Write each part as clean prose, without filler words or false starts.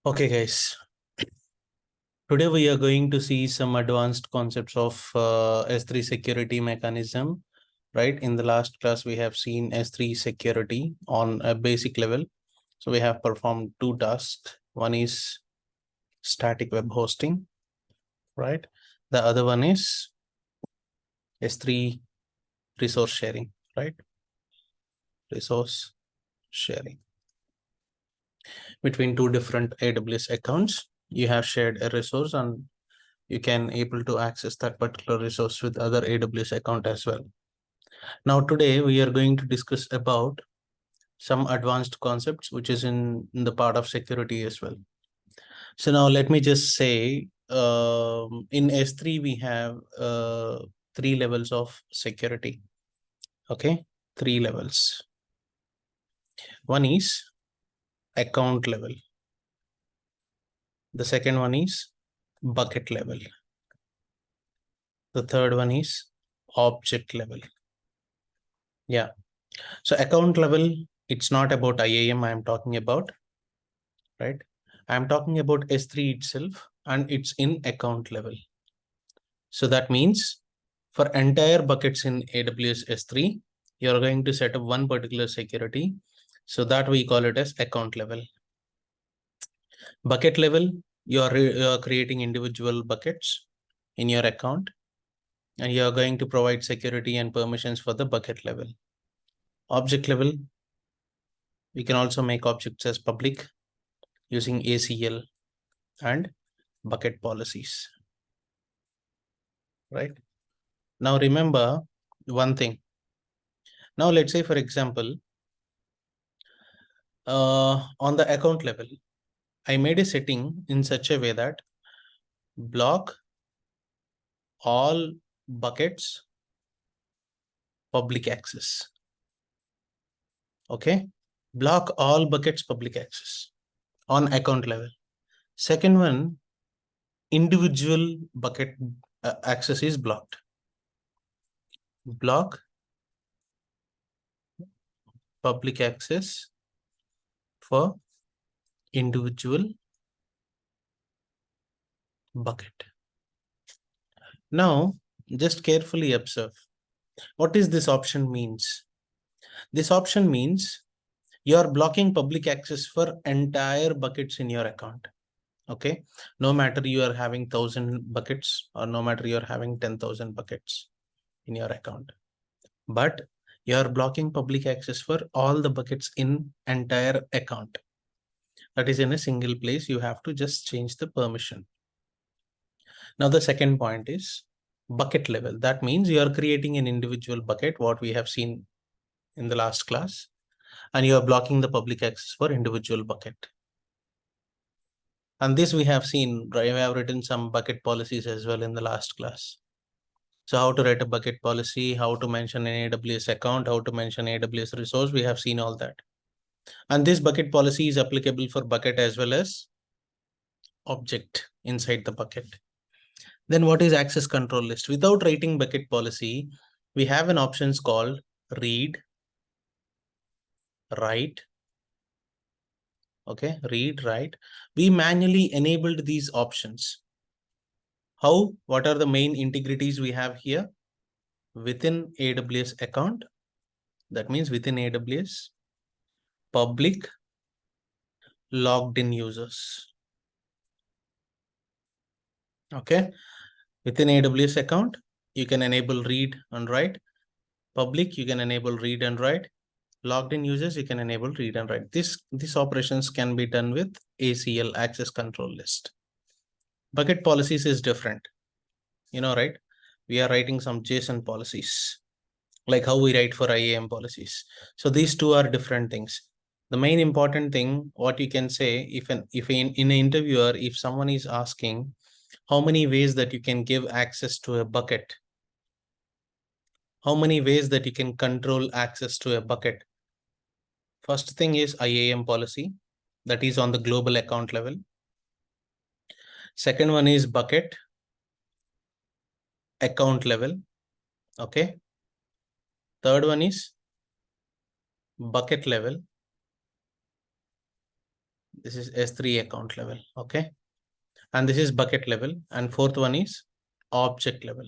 Okay, guys. Today we are going to see some advanced concepts of S3 security mechanism. Right. In the last class, we have seen S3 security on a basic level. So we have performed two tasks. One is static web hosting, right? The other one is S3 resource sharing, right? Resource sharing. Between two different AWS accounts, you have shared a resource and you can able to access that particular resource with other AWS account as well. Now today we are going to discuss about some advanced concepts which is in the part of security as well. So now let me just say in S3 we have three levels of security. Okay, three levels. One is account level. The second one is bucket level. The third one is object level. Yeah. So account level, it's not about IAM I'm talking about, right? I'm talking about S3 itself and it's in account level. So that means for entire buckets in AWS S3, you're going to set up one particular security. So that we call it as account level. Bucket level, you're creating individual buckets in your account and you're going to provide security and permissions for the bucket level. Object level, you can also make objects as public using ACL and bucket policies, right? Now remember one thing. Now let's say, for example, on the account level, I made a setting in such a way that block all buckets public access. Okay, block all buckets public access on account level. Second one, individual bucket access is blocked. Block public access for individual bucket. Now, just carefully observe. What is this option means? This option means you're blocking public access for entire buckets in your account. Okay, no matter you are having 1,000 buckets or no matter you're having 10,000 buckets in your account, but you're blocking public access for all the buckets in entire account. That is in a single place. You have to just change the permission. Now the second point is bucket level. That means you are creating an individual bucket, what we have seen in the last class, and you are blocking the public access for individual bucket. And this we have seen, right? We have written some bucket policies as well in the last class. So how to write a bucket policy, how to mention an AWS account, how to mention AWS resource, we have seen all that. And this bucket policy is applicable for bucket as well as object inside the bucket. Then what is access control list? Without writing bucket policy, we have an options called read, write. Okay, read, write. We manually enabled these options. How? What are the main integrities we have here? Within AWS account, that means within AWS, public logged in users. Okay, within AWS account, you can enable read and write. Public, you can enable read and write. Logged in users, you can enable read and write. These operations can be done with ACL, access control list. Bucket policies is different, right? We are writing some JSON policies, like how we write for IAM policies. So these two are different things. The main important thing, what you can say, if in an interviewer, if someone is asking how many ways that you can give access to a bucket, how many ways that you can control access to a bucket. First thing is IAM policy, that is on the global account level. Second one is bucket account level. Okay. Third one is bucket level. This is S3 account level. Okay. And this is bucket level. And fourth one is object level.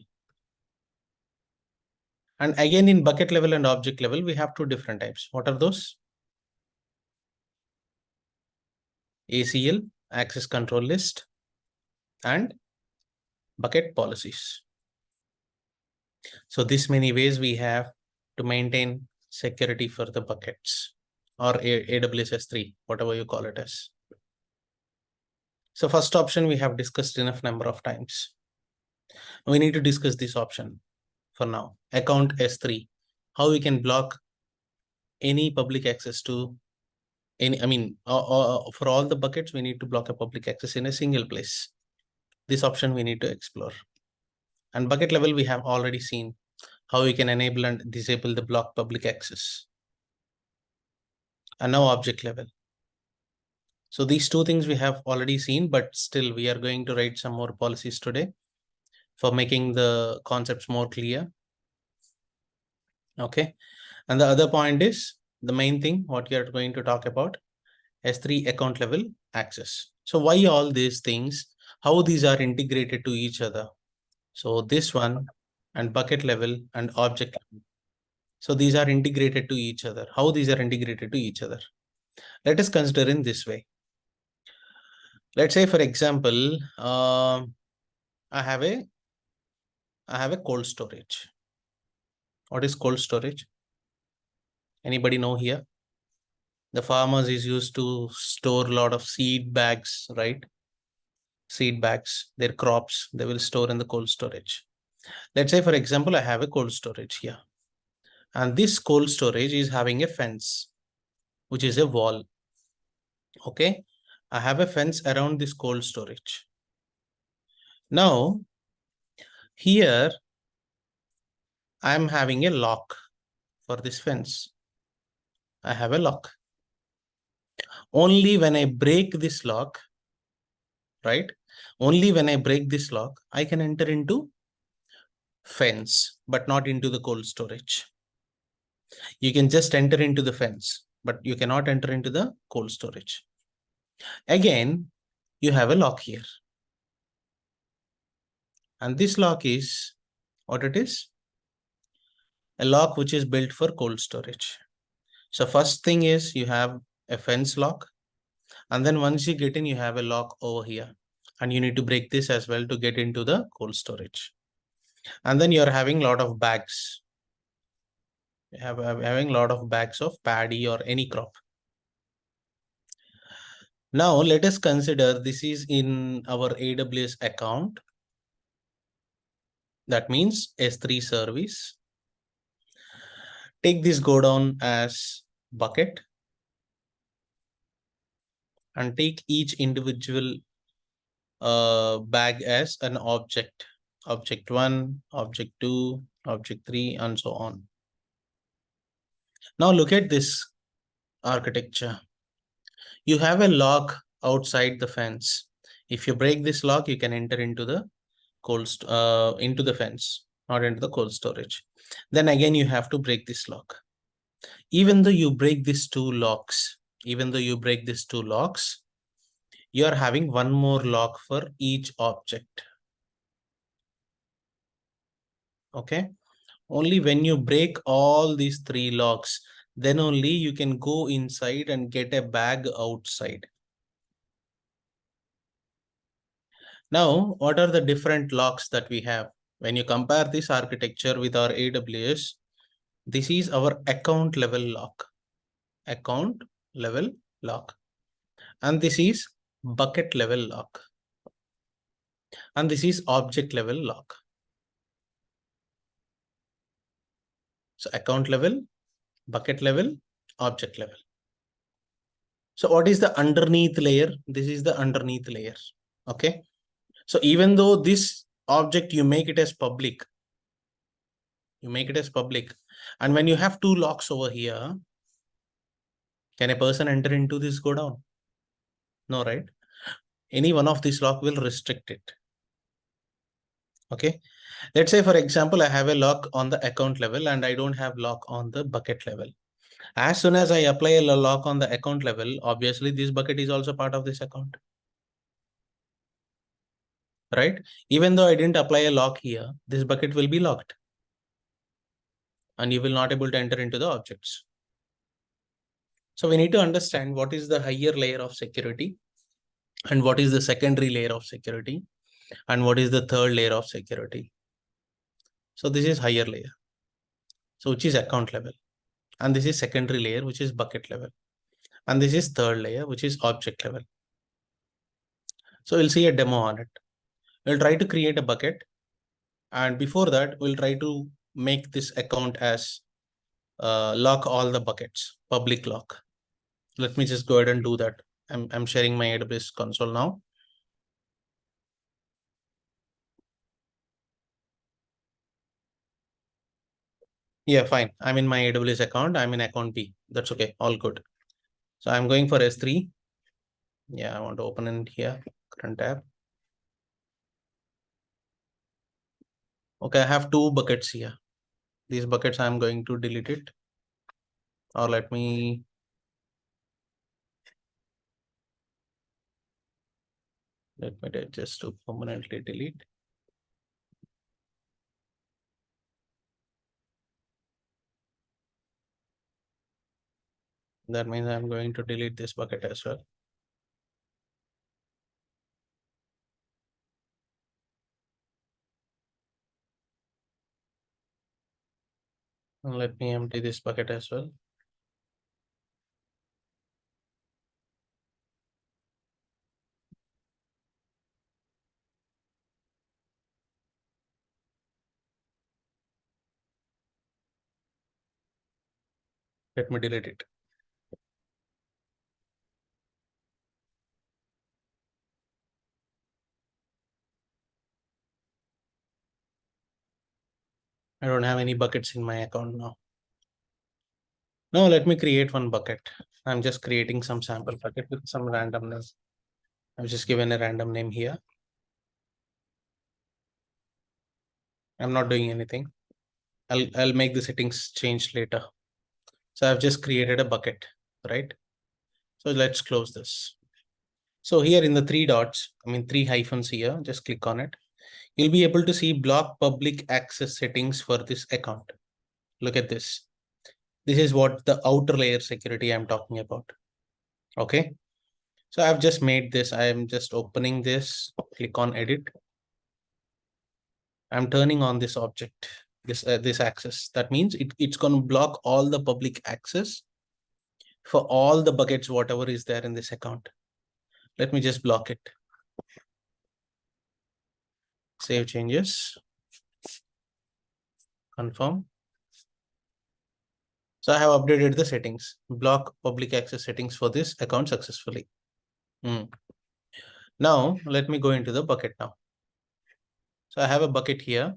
And again, in bucket level and object level, we have two different types. What are those? ACL, access control list, and bucket policies. So this many ways we have to maintain security for the buckets or AWS S3, whatever you call it as. So first option we have discussed enough number of times. We need to discuss this option for now. Account S3, how we can block any public access to any, for all the buckets, we need to block a public access in a single place. This option we need to explore. And bucket level, we have already seen how we can enable and disable the block public access. And now object level. So these two things we have already seen, but still we are going to write some more policies today for making the concepts more clear. Okay. And the other point is the main thing, what you are going to talk about, S3 account level access. So why all these things, how these are integrated to each other? So this one and bucket level and object level. So these are integrated to each other. How these are integrated to each other? Let us consider in this way. Let's say, for example, I have a cold storage. What is cold storage? Anybody know here? The farmers is used to store a lot of seed bags, right? Seed bags, their crops, they will store in the cold storage. Let's say, for example, I have a cold storage here. And this cold storage is having a fence, which is a wall. Okay. I have a fence around this cold storage. Now, here, I'm having a lock for this fence. I have a lock. Only when I break this lock, right? Only when I break this lock, I can enter into fence, but not into the cold storage. You can just enter into the fence, but you cannot enter into the cold storage. Again, you have a lock here. And this lock is what it is? A lock which is built for cold storage. So first thing is you have a fence lock. And then once you get in, you have a lock over here. And you need to break this as well to get into the cold storage. And then you're having a lot of bags. You have having a lot of bags of paddy or any crop. Now let us consider this is in our AWS account. That means S3 service. Take this go down as bucket and take each individual bag as an object. Object 1, object 2, object 3, and so on. Now look at this architecture. You have a lock outside the fence. If you break this lock, you can enter into the into the fence, not into the cold storage. Then again, you have to break this lock. Even though you break these two locks, you are having one more lock for each object. Okay. Only when you break all these three locks, then only you can go inside and get a bag outside. Now, what are the different locks that we have? When you compare this architecture with our AWS, this is our account level lock. Account level lock. And this is bucket level lock. And this is object level lock. So account level, bucket level, object level. So what is the underneath layer? This is the underneath layer. Okay. So even though this object, you make it as public, and when you have two locks over here, can a person enter into this go down? No, right? Any one of these lock will restrict it. Okay. Let's say, for example, I have a lock on the account level and I don't have lock on the bucket level. As soon as I apply a lock on the account level, obviously this bucket is also part of this account. Right? Even though I didn't apply a lock here, this bucket will be locked. And you will not able to enter into the objects. So we need to understand what is the higher layer of security and what is the secondary layer of security and what is the third layer of security. So this is higher layer. So which is account level. And this is secondary layer, which is bucket level. And this is third layer, which is object level. So we'll see a demo on it. We'll try to create a bucket. And before that, we'll try to make this account as lock all the buckets, public lock. Let me just go ahead and do that. I'm sharing my AWS console now. Yeah, fine. I'm in my AWS account. I'm in account B. That's okay. All good. So I'm going for S3. Yeah, I want to open it here. Current tab. Okay, I have two buckets here. These buckets I'm going to delete it. Or let me just to permanently delete. That means I'm going to delete this bucket as well. And let me empty this bucket as well. Let me delete it. I don't have any buckets in my account now. Now let me create one bucket. I'm just creating some sample bucket with some random name. I've just given a random name here. I'm not doing anything. I'll make the settings change later. So I've just created a bucket, right? So let's close this. So here in the three dots, three hyphens here, just click on it. You'll be able to see block public access settings for this account. Look at this. This is what the outer layer security I'm talking about. Okay. So I've just made this. I'm just opening this, click on edit. I'm turning on this object, this access. That means it's going to block all the public access for all the buckets, whatever is there in this account. Let me just block it. Save changes. Confirm. So I have updated the settings, block public access settings for this account successfully. Now let me go into the bucket now. So I have a bucket here.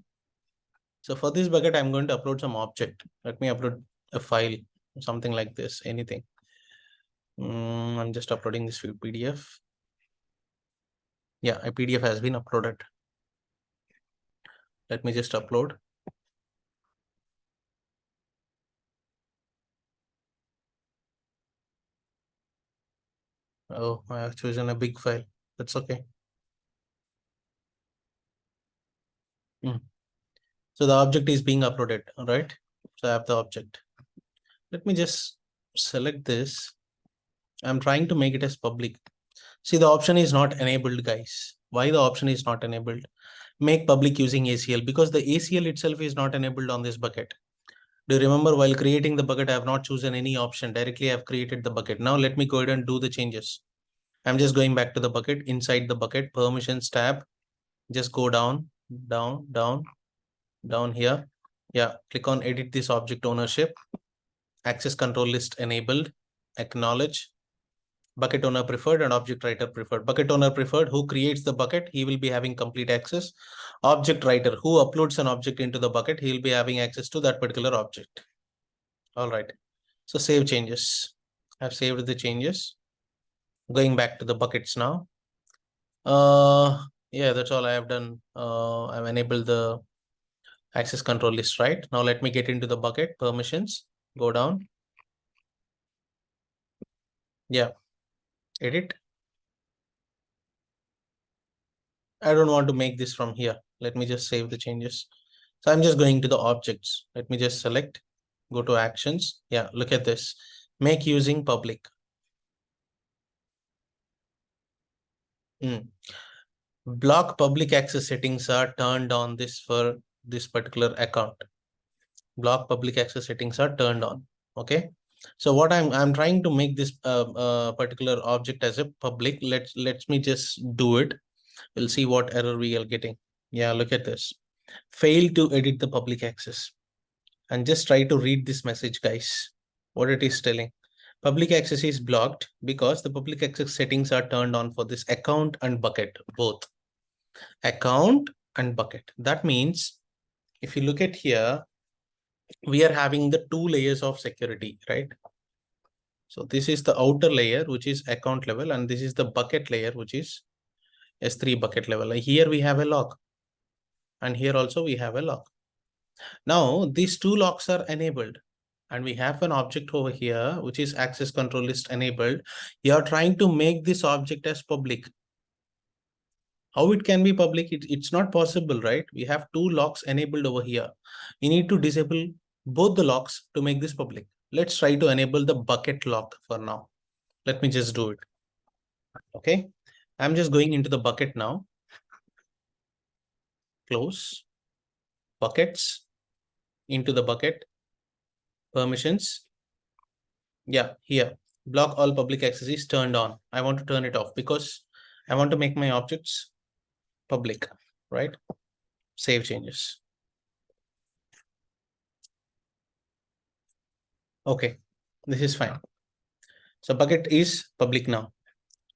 So for this bucket, I'm going to upload some object. Let me upload a file, something like this, anything. I'm just uploading this PDF. Yeah, a PDF has been uploaded. Let me just upload. Oh, I have chosen a big file. That's okay. So the object is being uploaded, right? So I have the object. Let me just select this. I'm trying to make it as public. See, the option is not enabled, guys. Why the option is not enabled? Make public using ACL, because the ACL itself is not enabled on this bucket. Do you remember while creating the bucket, I have not chosen any option. Directly, I have created the bucket. Now let me go ahead and do the changes. I'm just going back to the bucket. Inside the bucket, permissions tab. Just go down, down, down, down here. Yeah, click on edit this object ownership. Access control list enabled. Acknowledge. Bucket owner preferred and object writer preferred. Bucket owner preferred, who creates the bucket, he will be having complete access. Object writer, who uploads an object into the bucket, he will be having access to that particular object. All right. So save changes. I've saved the changes. Going back to the buckets now. Yeah, that's all I have done. I've enabled the access control list, right? Now let me get into the bucket permissions. Go down. Yeah, edit. I don't want to make this from here. Let me just save the changes. So I'm just going to the objects. Let me just select, go to actions. Yeah, look at this. Make using public. Block public access settings are turned on this for this particular account. Block public access settings are turned on. Okay. So what I'm trying to make this particular object as a public. Let's me just do it. We'll see what error we are getting. Yeah, look at this. Fail to edit the public access. And just try to read this message, guys. What it is telling. Public access is blocked because the public access settings are turned on for this account and bucket, both. Account and bucket. That means if you look at here, we are having the two layers of security, right? So this is the outer layer, which is account level, and this is the bucket layer, which is S3 bucket level. Here we have a lock, and here also we have a lock. Now these two locks are enabled, and we have an object over here, which is access control list enabled. You are trying to make this object as public. How it can be public? It's not possible, right? We have two locks enabled over here. You need to disable both the locks to make this public. Let's try to enable the bucket lock for now. Let me just do it. Okay. I'm just going into the bucket now. Close. Buckets. Into the bucket. Permissions. Yeah, here. Block all public access is turned on. I want to turn it off because I want to make my objects public, right? Save changes. Okay, this is fine. So bucket is public now.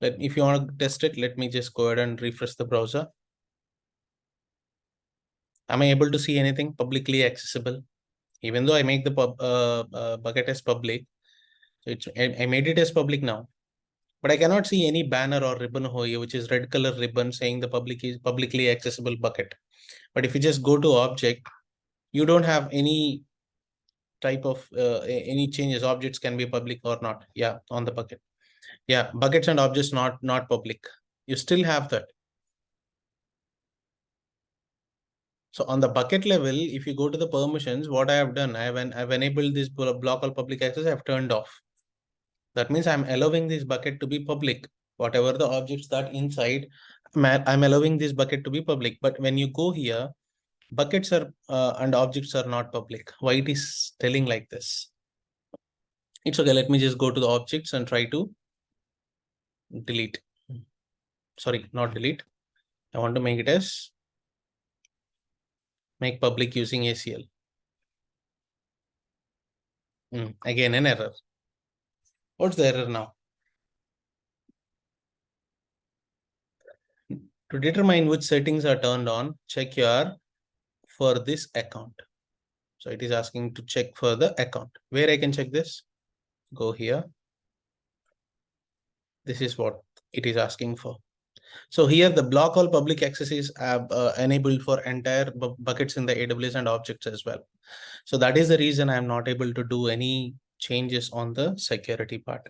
If you want to test it, let me just go ahead and refresh the browser. Am I able to see anything publicly accessible? Even though I make the bucket as public, so I made it as public now. But I cannot see any banner or ribbon over here, which is red color ribbon saying the public is publicly accessible bucket. But if you just go to object, you don't have any type of any changes. Objects can be public or not. Yeah, on the bucket. Yeah, buckets and objects not public. You still have that. So on the bucket level, if you go to the permissions, what I have done, I've enabled this block all public access. I've turned off. That means I'm allowing this bucket to be public. Whatever the objects that inside, I'm allowing this bucket to be public. But when you go here, buckets are and objects are not public. Why it is telling like this? It's okay. Let me just go to the objects and try to delete. Sorry, not delete. I want to make it as make public using ACL. Again, an error. What's the error now? To determine which settings are turned on, check your for this account. So it is asking to check for the account. Where I can check this? Go here. This is what it is asking for. So here the block all public access is enabled for entire buckets in the AWS and objects as well. So that is the reason I'm not able to do any changes on the security part.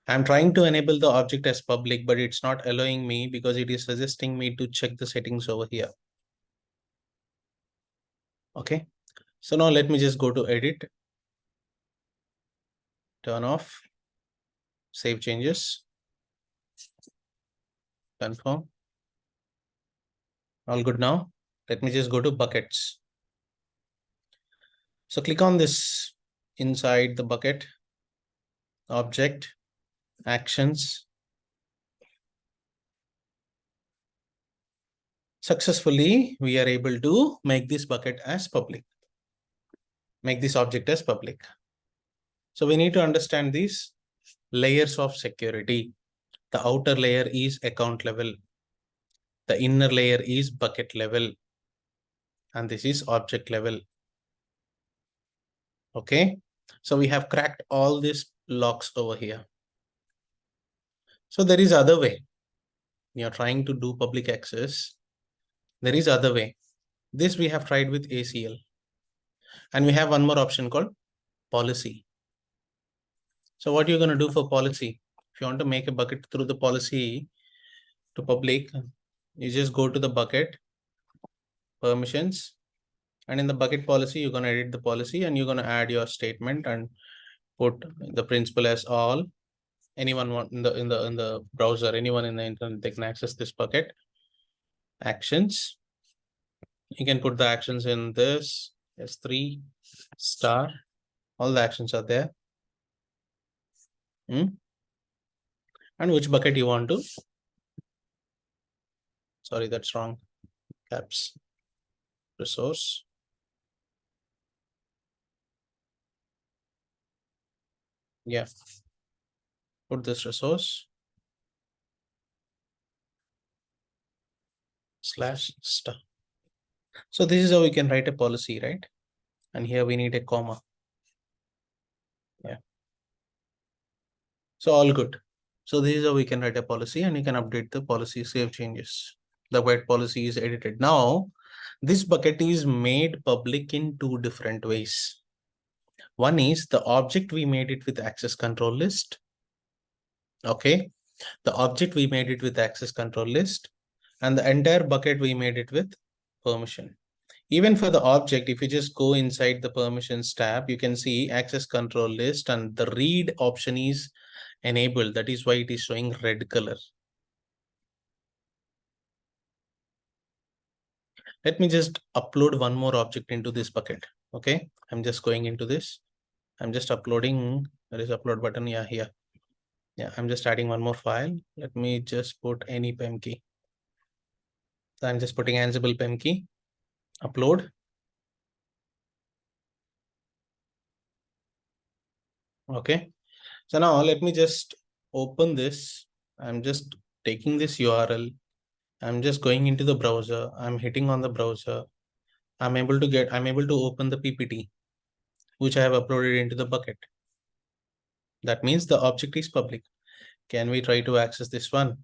I'm trying to enable the object as public, but it's not allowing me because it is suggesting me to check the settings over here. Okay. So now let me just go to edit, turn off, save changes, confirm. All good now. Let me just go to buckets. So click on this inside the bucket, object, actions. Successfully, we are able to make this bucket as public, make this object as public. So we need to understand these layers of security. The outer layer is account level. The inner layer is bucket level. And this is object level. Okay. So we have cracked all these locks over here. So there is other way. We are trying to do public access. There is other way. This we have tried with ACL. And we have one more option called policy. So what you're going to do for policy? If you want to make a bucket through the policy to public, you just go to the bucket permissions, and in the bucket policy, you're going to edit the policy and you're going to add your statement and put the principal as all. Anyone in the browser, anyone in the internet, they can access this bucket. Actions. You can put the actions in this S3 star. All the actions are there. And which bucket you want to. Sorry, that's wrong. Caps. Resource. Yeah. Put this resource. Slash star. So this is how we can write a policy, right? And here we need a comma. Yeah. So all good. So this is how we can write a policy, and you can update the policy, save changes. The wet policy is edited. Now, this bucket is made public in two different ways. One is the object we made it with access control list. Okay. The object we made it with access control list, and the entire bucket we made it with permission. Even for the object, if you just go inside the permissions tab, you can see access control list and the read option is enabled. That is why it is showing red color. Let me just upload one more object into this bucket. Okay, I'm just going into this. I'm just uploading. There is upload button. Yeah, here. Yeah, I'm just adding one more file. Let me just put any PEM key. So I'm just putting Ansible PEM key. Upload. Okay. So now let me just open this. I'm just taking this URL. I'm just going into the browser. I'm hitting on the browser. I'm able to open the PPT, which I have uploaded into the bucket. That means the object is public. Can we try to access this one?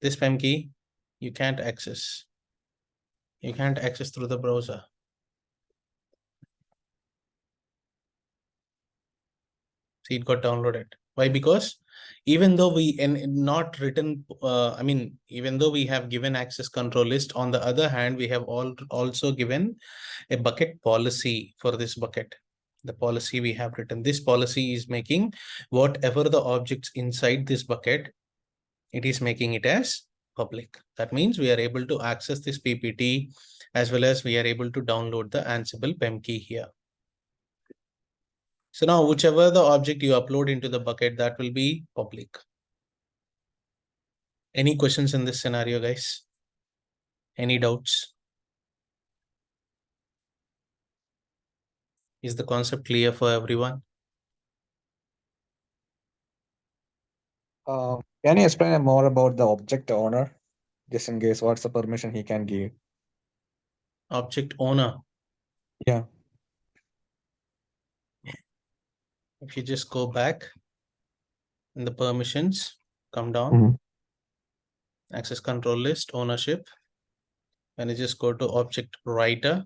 This PEM key, you can't access. You can't access through the browser. See, it got downloaded. Why? Because even though we not written, even though we have given access control list, on the other hand, we have also given a bucket policy for this bucket. The policy we have written, this policy is making whatever the objects inside this bucket, it is making it as public. That means we are able to access this PPT as well as we are able to download the Ansible PEM key here. So now whichever the object you upload into the bucket, that will be public. Any questions in this scenario, guys? Any doubts? Is the concept clear for everyone? Can you explain more about the object owner? Just in case, what's the permission he can give? Object owner. Yeah. If you just go back in the permissions, come down, access control list, ownership, and you just go to object writer.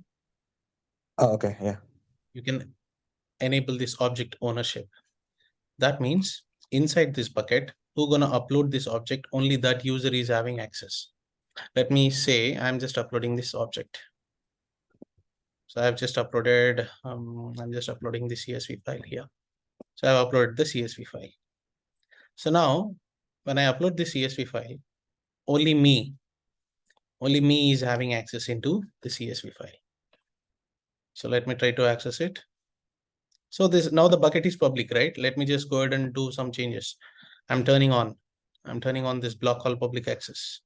Oh, okay. Yeah. You can enable this object ownership. That means inside this bucket, who's gonna upload this object, only that user is having access. Let me say I'm just uploading this object. So I've just uploaded, I'm just uploading the CSV file here. So I've uploaded the CSV file. So now when I upload the CSV file, only me is having access into the CSV file. So let me try to access it. So this now the bucket is public, right? Let me just go ahead and do some changes. I'm turning on this block called public access.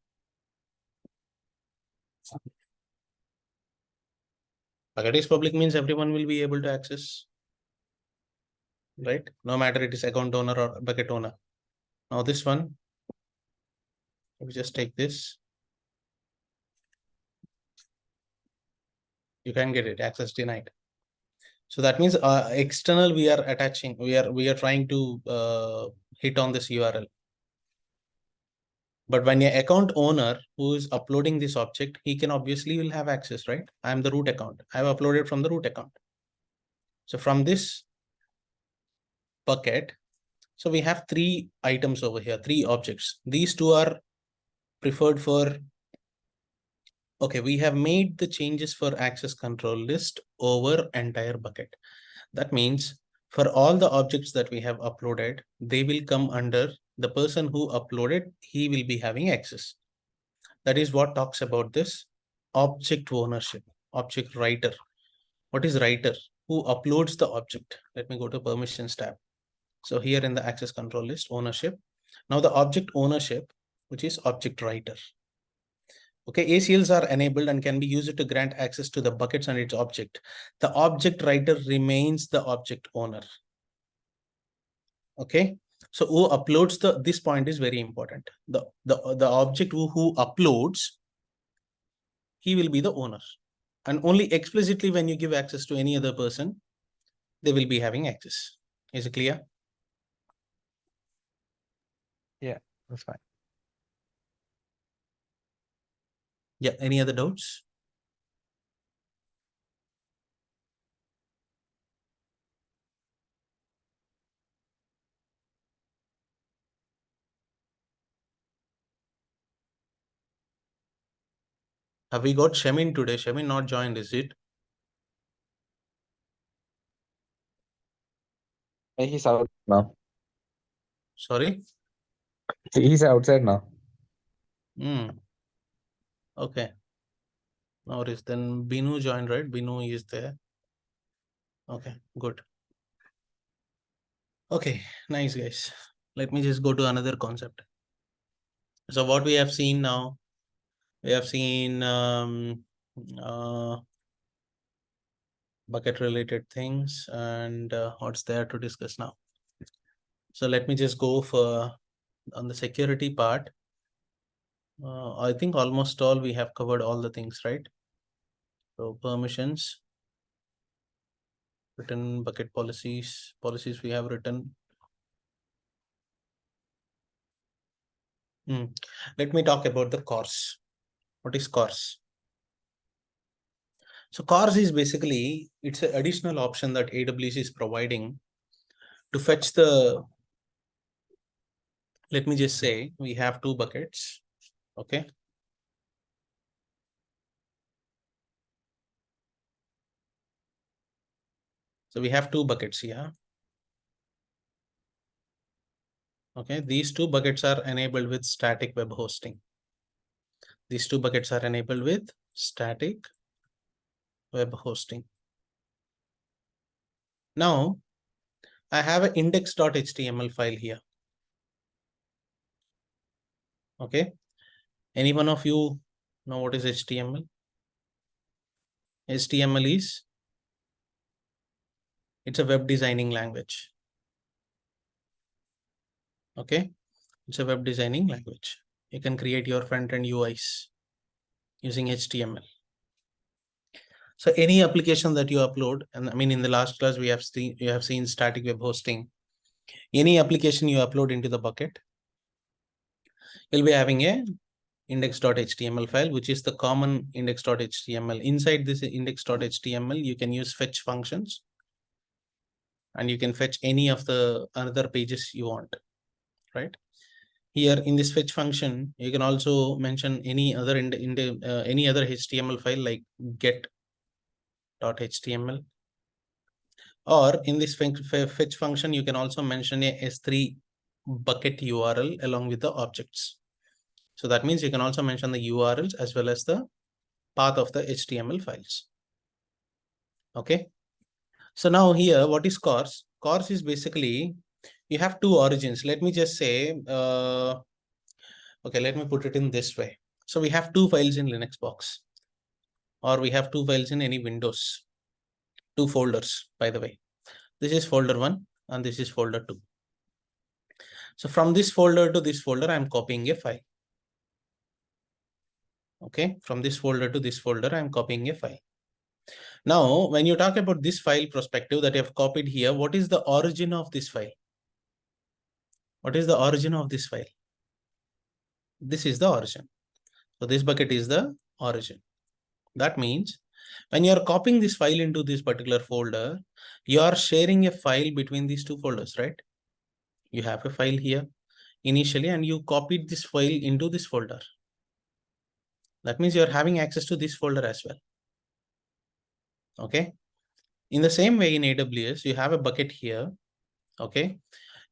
Bucket is public means everyone will be able to access, right? No matter it is account owner or bucket owner. Now this one, if you just take this, you can get it, access denied. So that means external we are attaching, we are trying to hit on this URL. But when your account owner who is uploading this object, he can obviously will have access, right? I'm the root account. I've uploaded from the root account. So from this bucket, So we have three items over here, three objects. These two are preferred for, okay, we have made the changes for access control list over entire bucket. That means for all the objects that we have uploaded, they will come under the person who uploaded, he will be having access. That is what talks about this object ownership, object writer. What is writer? Who uploads the object? Let me go to permissions tab. So here in the access control list, ownership. Now the object ownership, which is object writer. Okay, ACLs are enabled and can be used to grant access to the buckets and its object. The object writer remains the object owner. Okay, so who uploads this point is very important. The object who uploads, he will be the owner. And only explicitly when you give access to any other person, they will be having access. Is it clear? Yeah, that's fine. Yeah, any other doubts? Have we got Shemin today? Shemin not joined, is it? He's out now. Sorry? He's outside now. Okay. No worries. Then Binu joined, right? Binu is there. Okay, good. Okay, nice guys. Let me just go to another concept. So what we have seen now, we have seen bucket related things, and what's there to discuss now. So let me just go for on the security part. I think almost all we have covered all the things, right? So permissions, written bucket policies we have written. Let me talk about the Cors. What is Cors? So Cors is basically, it's an additional option that AWS is providing to fetch the, let me just say, we have two buckets, okay? So we have two buckets here. Okay, these two buckets are enabled with static web hosting. These two buckets are enabled with static web hosting. Now, I have an index.html file here. Okay, any one of you know what is HTML? HTML is, it's a web designing language. Okay, it's a web designing language. You can create your front-end UIs using HTML. So any application that you upload, and I mean in the last class we have seen static web hosting. Any application you upload into the bucket, you'll be having a index.html file, which is the common index.html. Inside this index.html, you can use fetch functions, and you can fetch any of the other pages you want, right? Here in this fetch function, you can also mention any other any other HTML file like get.html. Or in this fetch function, you can also mention a S3 bucket URL along with the objects. So that means you can also mention the URLs as well as the path of the HTML files. Okay. So now here, what is Cors? Cors is basically, you have two origins. Let me just say, okay, let me put it in this way. So we have two files in Linux box, or we have two files in any Windows, two folders, by the way. This is folder 1 and this is folder 2. So from this folder to this folder, I'm copying a file. Okay, from this folder to this folder, I'm copying a file. Now, when you talk about this file perspective that you have copied here, what is the origin of this file? What is the origin of this file? This is the origin. So this bucket is the origin. That means when you are copying this file into this particular folder, you are sharing a file between these two folders, right? You have a file here initially, and you copied this file into this folder. That means you're having access to this folder as well. Okay. In the same way in AWS, you have a bucket here. Okay.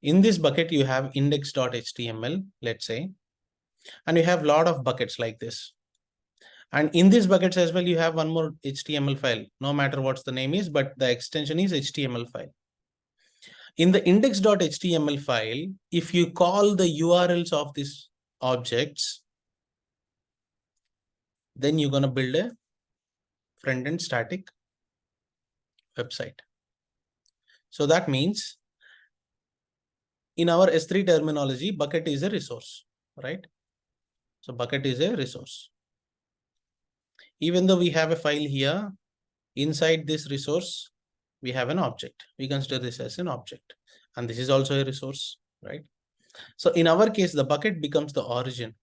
In this bucket, you have index.html, let's say, and you have a lot of buckets like this. And in these buckets as well, you have one more HTML file, no matter what the name is, but the extension is HTML file. In the index.html file, if you call the URLs of these objects, then you're going to build a front-end static website. So that means in our S3 terminology, bucket is a resource, right? So bucket is a resource. Even though we have a file here, inside this resource, we have an object. We consider this as an object. And this is also a resource, right? So in our case, the bucket becomes the origin.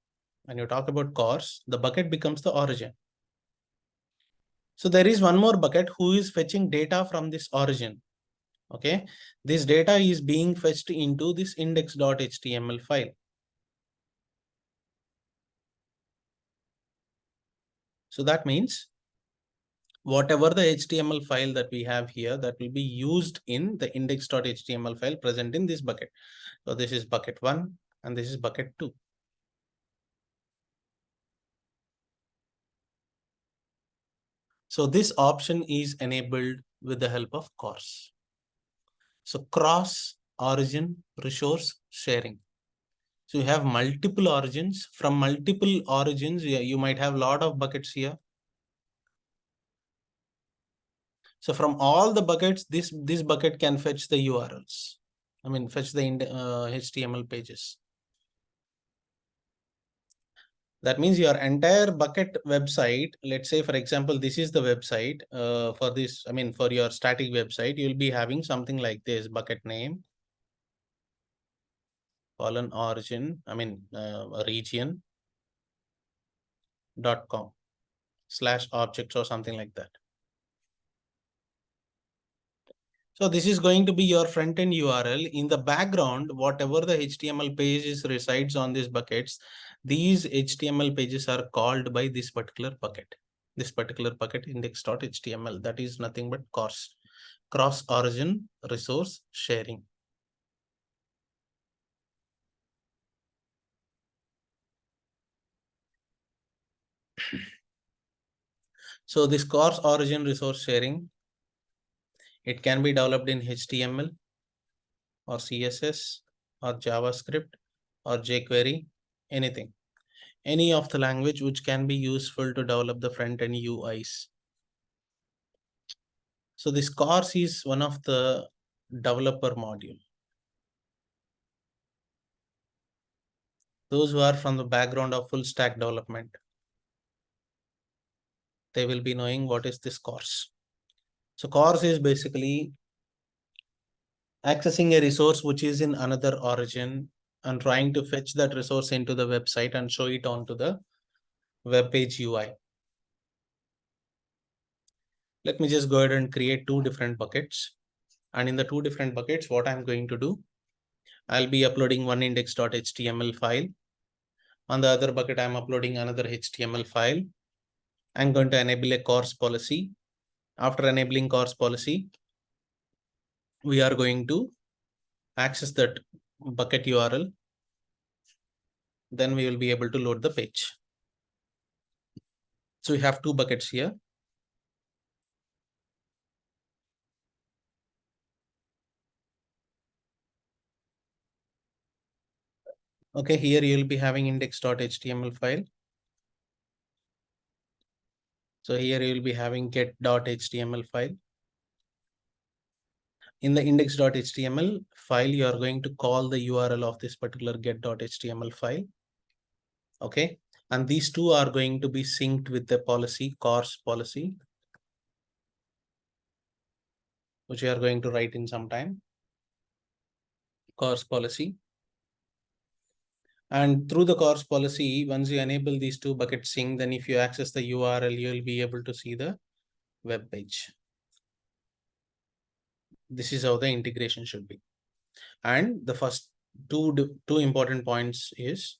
When you talk about cors, the bucket becomes the origin. So there is one more bucket who is fetching data from this origin. Okay, this data is being fetched into this index.html file. So that means whatever the HTML file that we have here, that will be used in the index.html file present in this bucket. So this is bucket 1 and this is bucket 2. So this option is enabled with the help of cors. So cross origin resource sharing. So you have multiple origins. From multiple origins, you might have a lot of buckets here. So from all the buckets, this bucket can fetch the URLs. I mean, fetch the HTML pages. That means your entire bucket website, let's say, for example, this is the website for this, I mean, for your static website, you'll be having something like this: bucket name, colon origin, I mean, region.com/objects or something like that. So this is going to be your front-end URL. In the background, whatever the HTML pages resides on these buckets, these HTML pages are called by this particular bucket. This particular bucket index.html, that is nothing but cors, cross origin resource sharing. So this cors origin resource sharing, it can be developed in HTML or CSS or JavaScript or jQuery, anything. Any of the language which can be useful to develop the front-end UIs. So this cors is one of the developer module. Those who are from the background of full stack development, they will be knowing what is this cors. So cors is basically accessing a resource which is in another origin and trying to fetch that resource into the website and show it onto the web page UI. Let me just go ahead and create two different buckets. And in the two different buckets, what I'm going to do, I'll be uploading one index.html file. On the other bucket, I'm uploading another HTML file. I'm going to enable a cors policy. After enabling cors policy, we are going to access that bucket URL. Then we will be able to load the page. So we have two buckets here. Okay, here you will be having index.html file. So here you will be having get.html file. In the index.html file, you are going to call the URL of this particular get.html file. Okay, and these two are going to be synced with the policy, cors policy, which we are going to write in some time. Cors policy. And through the cors policy, once you enable these two buckets sync, then if you access the URL, you will be able to see the web page. This is how the integration should be. And the first two important points is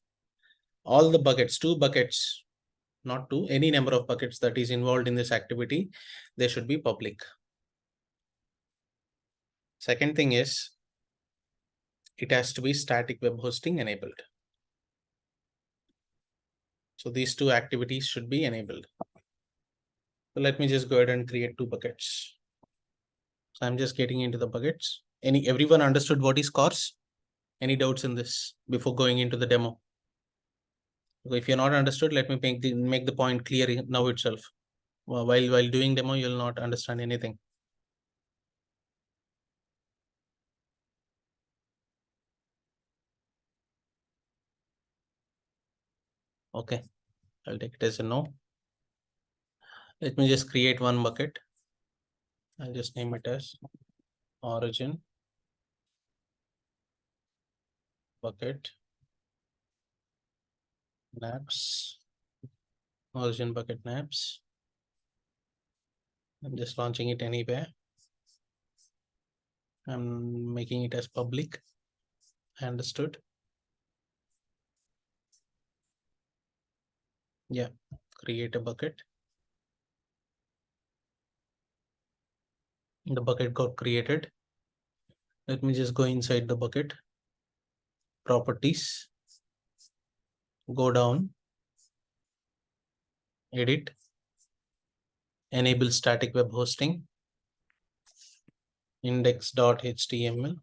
all the buckets, 2 buckets, not two, any number of buckets that is involved in this activity, they should be public. Second thing is it has to be static web hosting enabled. So these 2 activities should be enabled. So let me just go ahead and create 2 buckets. So I'm just getting into the buckets. Everyone understood what is Cors? Any doubts in this before going into the demo? So if you're not understood, let me make the point clear now itself. While doing demo, you'll not understand anything. Okay, I'll take it as a no. Let me just create 1 bucket. I'll just name it as origin bucket naps. Origin bucket naps. I'm just launching it anywhere. I'm making it as public. Understood. Yeah, create a bucket. The bucket got created. Let me just go inside the bucket. Properties. Go down. Edit. Enable static web hosting. Index.html.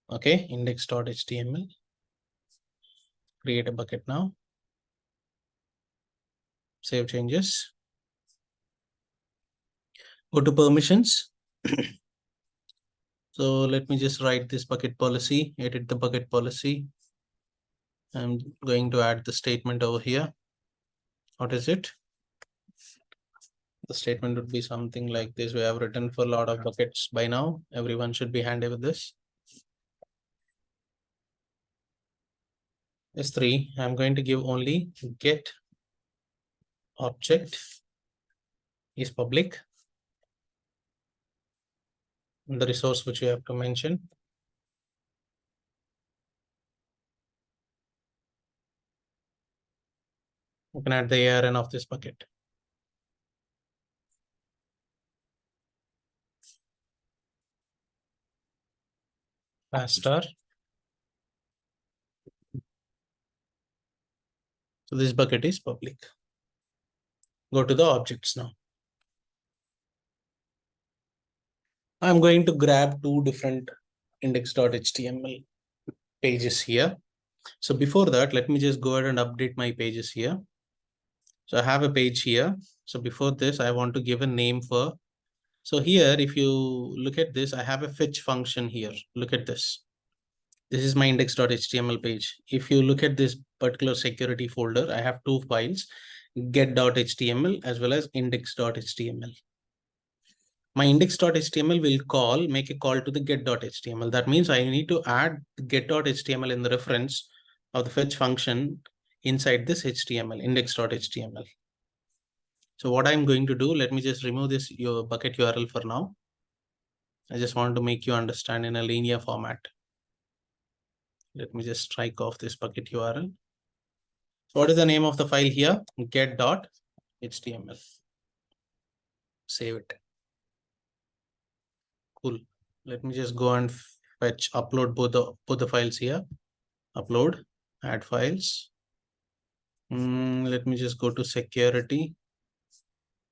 Okay, index.html. Create a bucket now. Save changes. Go to permissions. So let me just write this bucket policy, edit the bucket policy. I'm going to add the statement over here. What is it? The statement would be something like this. We have written for a lot of buckets by now. Everyone should be handy with this. S3, I'm going to give only get object is public. The resource which you have to mention. You can add the ARN of this bucket. Star. So this bucket is public. Go to the objects now. I'm going to grab 2 different index.html pages here. So before that, let me just go ahead and update my pages here. So I have a page here. So before this, I want to give a name for. So here, if you look at this, I have a fetch function here. Look at this. This is my index.html page. If you look at this particular security folder, I have 2 files, get.html as well as index.html. My index.html will make a call to the get.html. That means I need to add get.html in the reference of the fetch function inside this HTML, index.html. So what I'm going to do, let me just remove this your bucket URL for now. I just want to make you understand in a linear format. Let me just strike off this bucket URL. So what is the name of the file here? Get.html. Save it. Cool. Let me just go and fetch, upload both the files here. Upload, add files. Let me just go to security.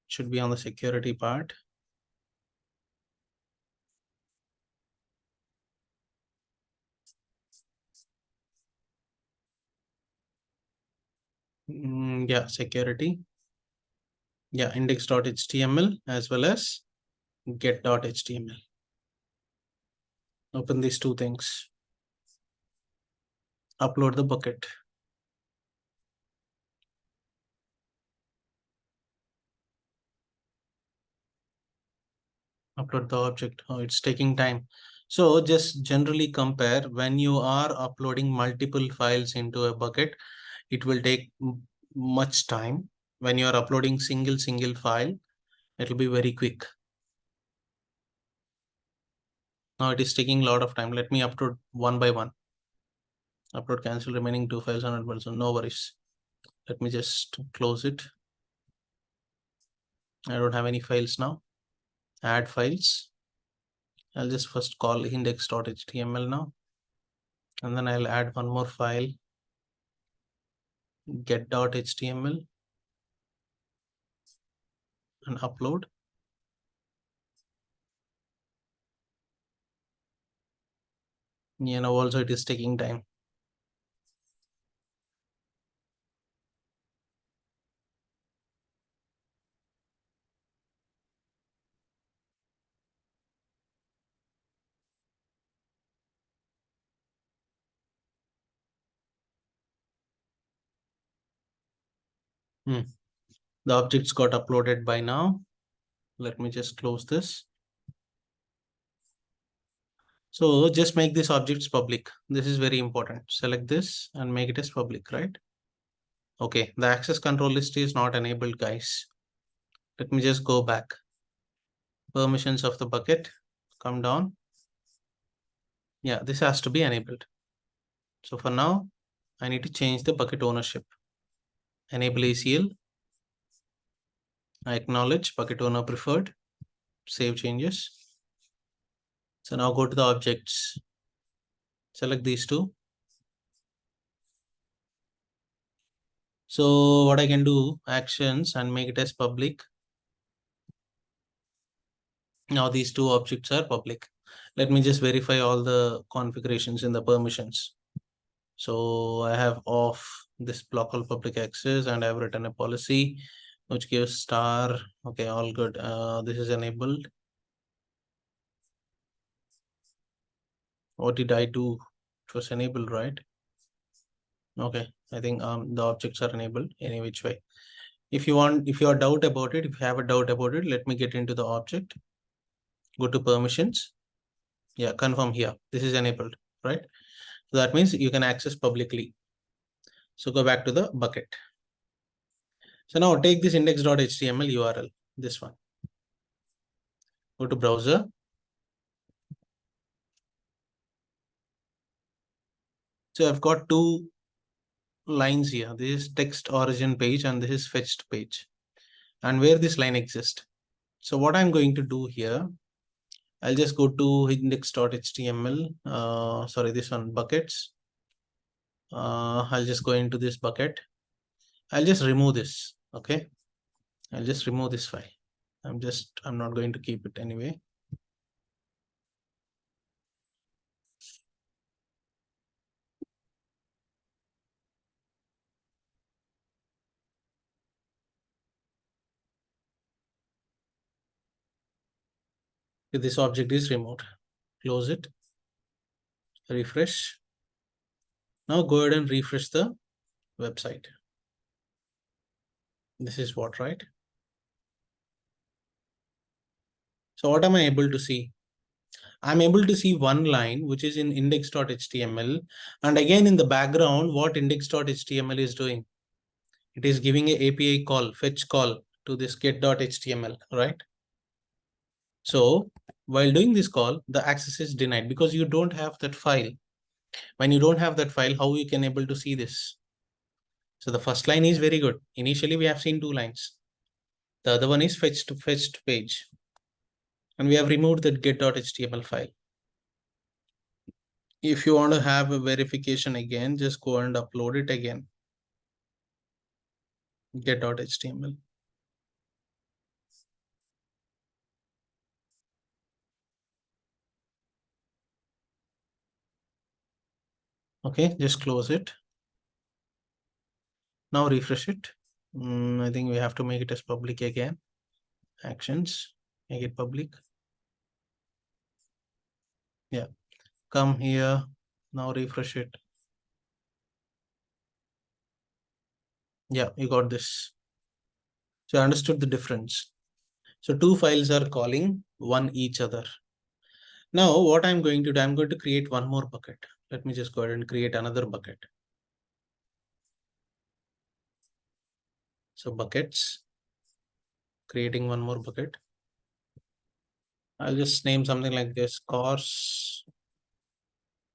Should be on the security part. Yeah, security. Yeah, index.html as well as get.html. Open these 2 things. Upload the bucket. Upload the object. Oh, it's taking time. So just generally compare when you are uploading multiple files into a bucket, it will take much time. When you are uploading single file, it will be very quick. Now it is taking a lot of time. Let me upload one by one. Upload cancel remaining 2 files 100%. No worries. Let me just close it. I don't have any files now. Add files. I'll just first call index.html now. And then I'll add one more file, get.html, and upload. Also it is taking time. The objects got uploaded by now. Let me just close this. So just make these objects public. This is very important. Select this and make it as public, right? Okay, the access control list is not enabled, guys. Let me just go back. Permissions of the bucket, come down. Yeah, this has to be enabled. So for now, I need to change the bucket ownership. Enable ACL. I acknowledge bucket owner preferred. Save changes. So now go to the objects. Select these two. So what I can do, actions, and make it as public. Now these two objects are public. Let me just verify all the configurations in the permissions. So I have off this block all public access, and I've written a policy which gives star. Okay, all good. This is enabled. What did I do? It was enabled, right? Okay, I think the objects are enabled any which way. If you have a doubt about it, let me get into the object. Go to permissions. Yeah, confirm here. This is enabled, right? So that means you can access publicly. So go back to the bucket. So now take this index.html URL, this one. Go to browser. So I've got two lines here. This is text origin page and this is fetched page. And where this line exists. So what I'm going to do here, I'll just go to index.html. Sorry, this one, buckets. I'll just go into this bucket. I'll just remove this. Okay. I'll just remove this file. I'm not going to keep it anyway. This object is removed. Close it. Refresh. Now go ahead and refresh the website. This is what, right? So what am I able to see? I'm able to see one line which is in index.html, and again in the background what index.html is doing, it is giving a API call, fetch call to this get.html, right? So while doing this call, the access is denied because you don't have that file. When you don't have that file, how you can able to see this? So the first line is very good. Initially we have seen two lines. The other one is fetched page, and we have removed that get.html file. If you want to have a verification again, just go and upload it again. Get.html. Okay, just close it. Now refresh it. I think we have to make it as public again. Actions, make it public. Yeah, come here. Now refresh it. Yeah, you got this. So I understood the difference. So two files are calling one each other. Now what I'm going to do, I'm going to create one more bucket. Let me just go ahead and create another bucket. So buckets, creating one more bucket. I'll just name something like this, Cors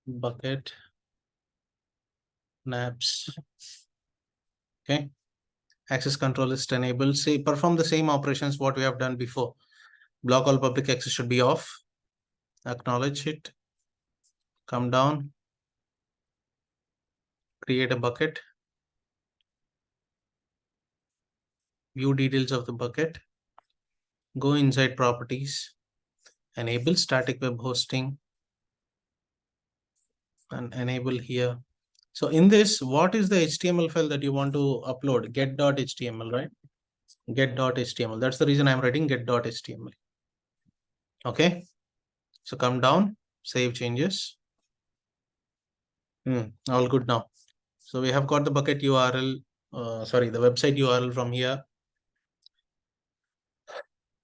bucket naps. Okay. Access control list enabled. Say perform the same operations what we have done before. Block all public access should be off. Acknowledge it. Come down. Create a bucket. View details of the bucket. Go inside properties. Enable static web hosting. And enable here. So in this, what is the HTML file that you want to upload? Get.html, right? Get.html. That's the reason I'm writing get.html. Okay. So come down, save changes. All good now. So we have got the bucket URL, the website URL from here.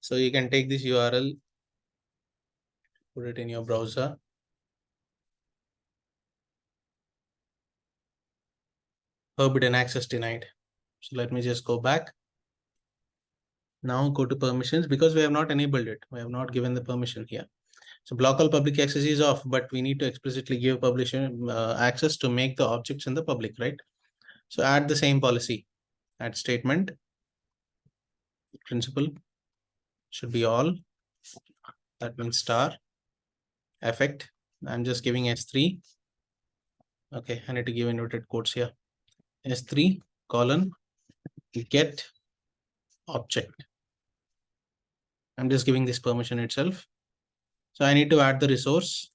So you can take this URL, put it in your browser. Forbidden access denied. So let me just go back. Now go to permissions because we have not enabled it. We have not given the permission here. So block all public access is off, but we need to explicitly give publisher access to make the objects in the public, right? So add the same policy. Add statement. Principal should be all. That means star. Effect. I'm just giving S3. Okay, I need to give inverted quotes here. S3 colon get object. I'm just giving this permission itself. So I need to add the resource.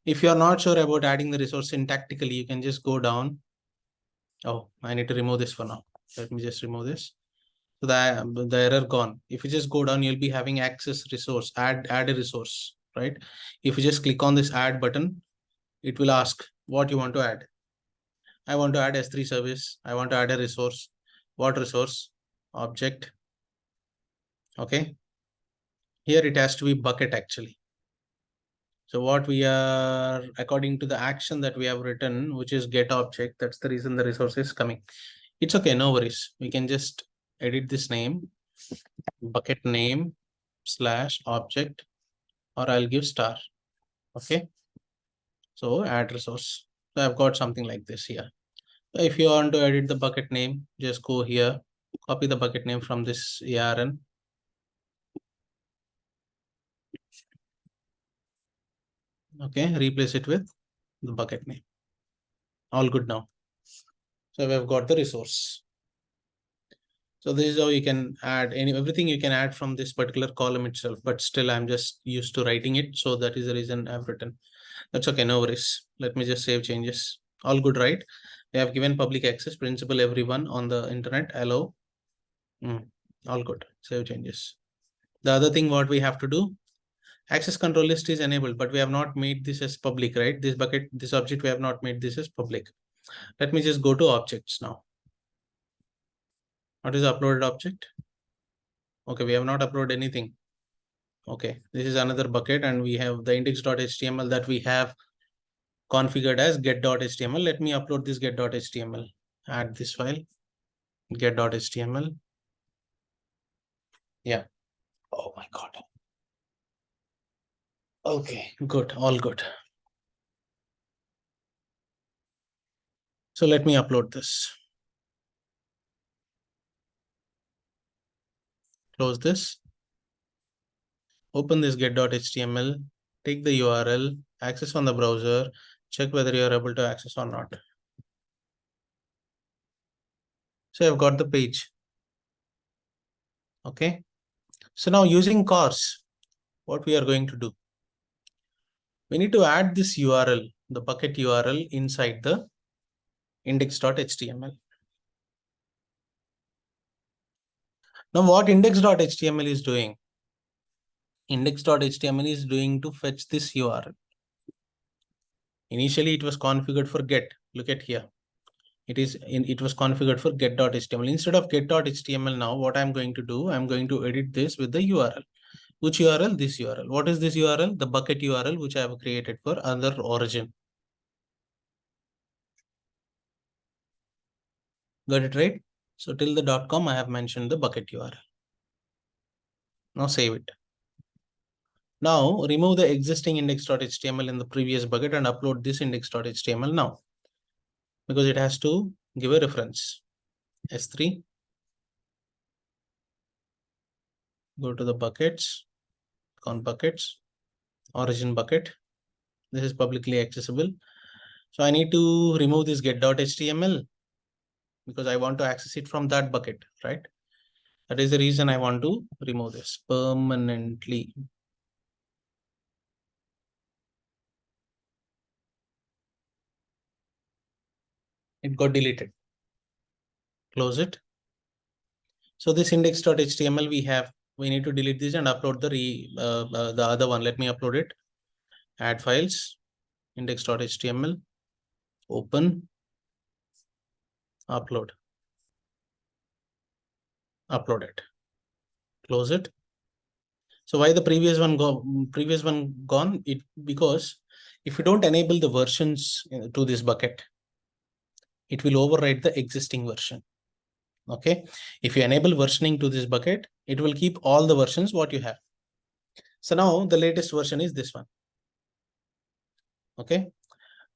If you are not sure about adding the resource syntactically, you can just go down. Oh, I need to remove this for now. Let me just remove this. So the error gone. If you just go down, you'll be having access resource, add a resource, right? If you just click on this add button, it will ask what you want to add. I want to add S3 service. I want to add a resource. What resource? Object. Okay. Here it has to be bucket actually. So what we are, according to the action that we have written, which is get object, that's the reason the resource is coming. It's okay, no worries. We can just edit this name, bucket name / object, or I'll give star. Okay. So add resource. So I've got something like this here. So if you want to edit the bucket name, just go here, copy the bucket name from this ARN. Okay, replace it with the bucket name. All good now. So we've got the resource. So this is how you can add everything you can add from this particular column itself, but still I'm just used to writing it. So that is the reason I've written. That's okay, no worries. Let me just save changes. All good, right? We have given public access principal everyone on the internet, allow. All good, save changes. The other thing what we have to do, access control list is enabled, but we have not made this as public, right? This bucket, this object, we have not made this as public. Let me just go to objects now. What is the uploaded object? Okay, we have not uploaded anything. Okay, this is another bucket and we have the index.html that we have configured as get.html. Let me upload this get.html. Add this file, get.html. Yeah. Oh my God. Okay, good, all good. So let me upload this. Close this. Open this get.html, take the URL, access on the browser, check whether you are able to access or not. So I've got the page. Okay. So now using Cors, what we are going to do, we need to add this URL, the bucket URL inside the index.html. Now what index.html is doing? Index.html is doing to fetch this URL. Initially, it was configured for get. Look at here. It was configured for get.html. Instead of get.html now, what I'm going to do, I'm going to edit this with the URL. Which URL? This URL. What is this URL? The bucket URL, which I have created for other origin. Got it right? So till the .com, I have mentioned the bucket URL. Now save it. Now remove the existing index.html in the previous bucket and upload this index.html now, because it has to give a reference. S3, go to the buckets, count buckets, origin bucket. This is publicly accessible. So I need to remove this get.html because I want to access it from that bucket, right? That is the reason I want to remove this permanently. It got deleted. Close it. So this index.html we need to delete this and upload the other one. Let me upload it. Add files, index.html, open, upload it, close it. So why the previous one gone? It because if you don't enable the versions to this bucket, it will overwrite the existing version. Okay, if you enable versioning to this bucket, it will keep all the versions what you have. So now the latest version is this one. Okay,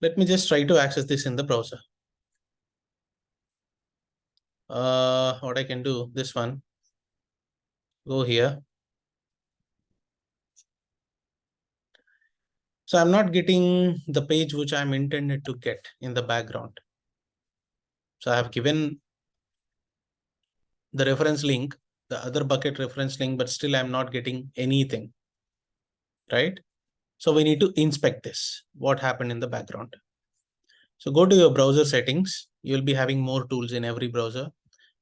let me just try to access this in the browser. What I can do, this one, go here. So I'm not getting the page which I'm intended to get in the background. So I have given the reference link, the other bucket reference link, but still I'm not getting anything, right? So we need to inspect this, what happened in the background. So go to your browser settings. You'll be having more tools in every browser.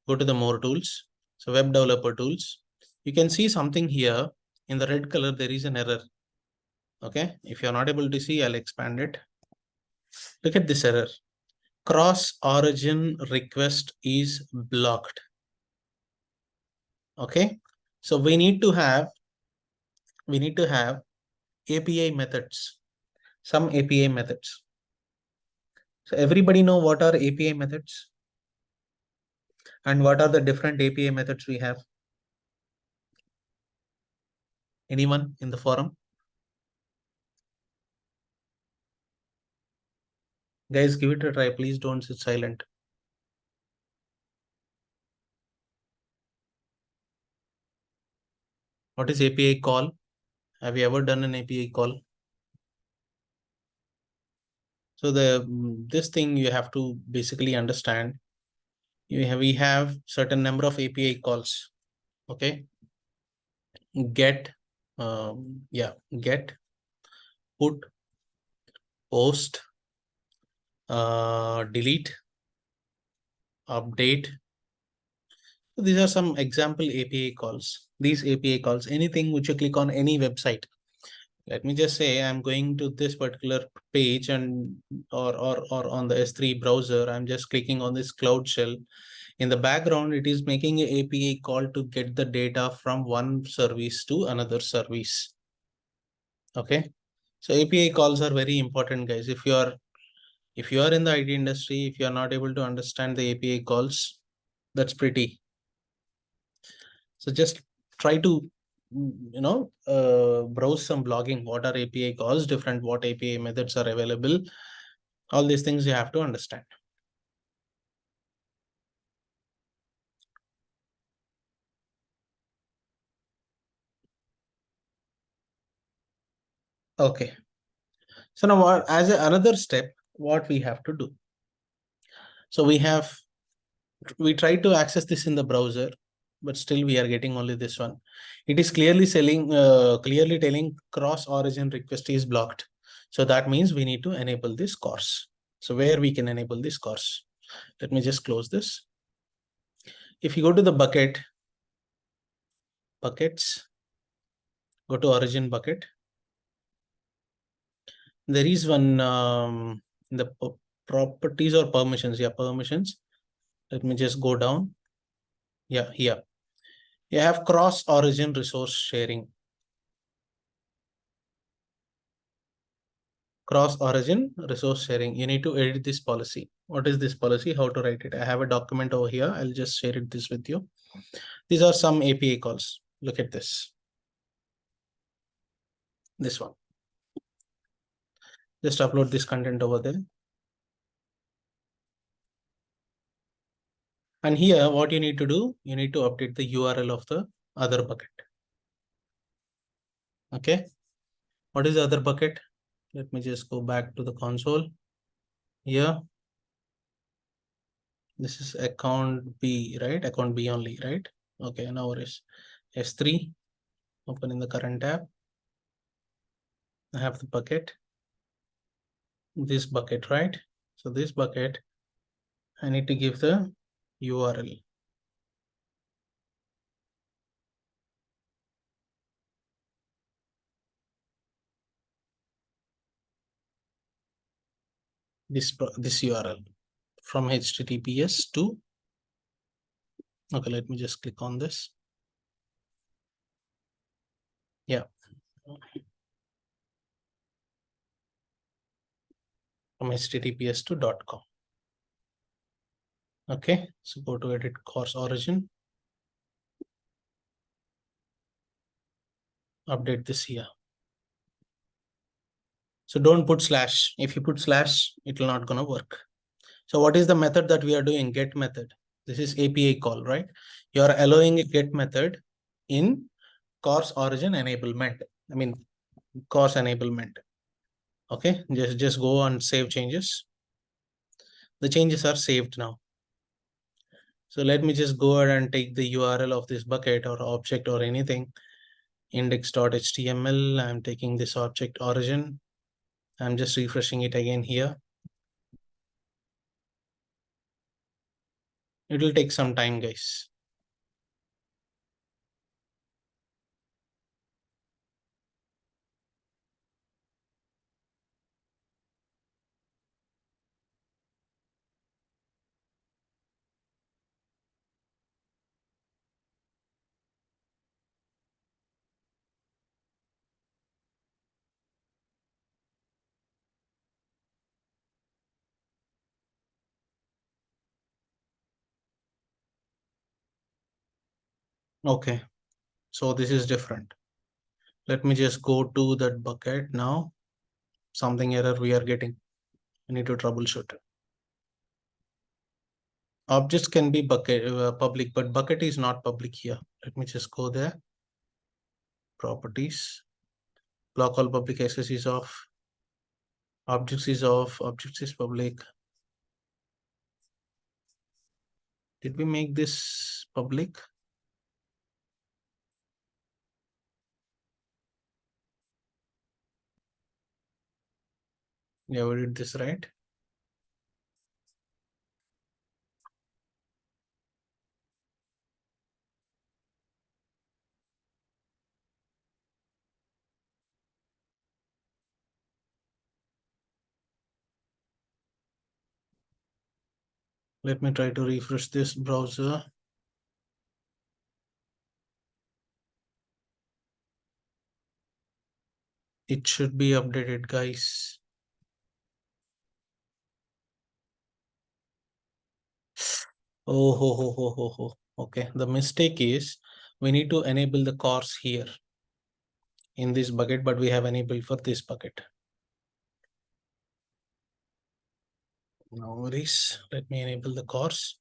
Go to the more tools. So web developer tools. You can see something here in the red color. There is an error. Okay. If you're not able to see, I'll expand it. Look at this error. Cross origin request is blocked. Okay. So we need to have API methods, some API methods. So everybody know what are API methods and what are the different API methods we have? Anyone in the forum? Guys, give it a try. Please don't sit silent. What is API call? Have you ever done an API call? So this thing you have to basically understand. We have certain number of API calls. Okay. Get, get, put, post, delete, update. So these are some example API calls. These API calls, anything which you click on any website. Let me just say I'm going to this particular page and or on the S3 browser, I'm just clicking on this Cloud Shell. In the background, it is making an API call to get the data from one service to another service. Okay. So API calls are very important, guys. If you are in the IT industry, if you are not able to understand the API calls, that's pretty. So just try to browse some blogging. What are API calls? What API methods are available? All these things you have to understand. Okay. So now as another step, what we have to do? So we try to access this in the browser, but still we are getting only this one. It is clearly telling cross origin request is blocked. So that means we need to enable this course. So where we can enable this course? Let me just close this. If you go to the buckets, go to origin bucket. There is one the properties or permissions. Yeah, permissions. Let me just go down. Yeah, here. You have cross origin resource sharing. Cross origin resource sharing. You need to edit this policy. What is this policy? How to write it? I have a document over here. I'll just share this with you. These are some API calls. Look at this. This one. Just upload this content over there. And here, what you need to do, you need to update the URL of the other bucket. Okay. What is the other bucket? Let me just go back to the console. Here. This is account B, right? Account B only, right? Okay, now it is S3. Open in the current tab. I have the bucket. This bucket, right? So this bucket, I need to give the URL. This URL from HTTPS to, okay, let me just click on this. Yeah. From HTTPS to .com. Okay, so go to edit course origin. Update this here. So don't put slash. If you put slash, it will not gonna work. So what is the method that we are doing? Get method. This is API call, right? You are allowing a get method in course origin enablement. I mean, course enablement. Okay, just go and save changes. The changes are saved now. So let me just go ahead and take the URL of this bucket or object or anything. Index.html. I'm taking this object origin. I'm just refreshing it again here. It will take some time, guys. Okay, so this is different. Let me just go to that bucket now. Something error we are getting. I need to troubleshoot. Objects can be bucket public, but bucket is not public here. Let me just go there. Properties. Block all public access is off. Objects is off. Objects is public. Did we make this public? Yeah, we did this right. Let me try to refresh this browser. It should be updated, guys. Oh, ho, ho, ho, ho, ho. Okay, the mistake is we need to enable the cors here in this bucket, but we have enabled for this bucket. No worries. Let me enable the cors.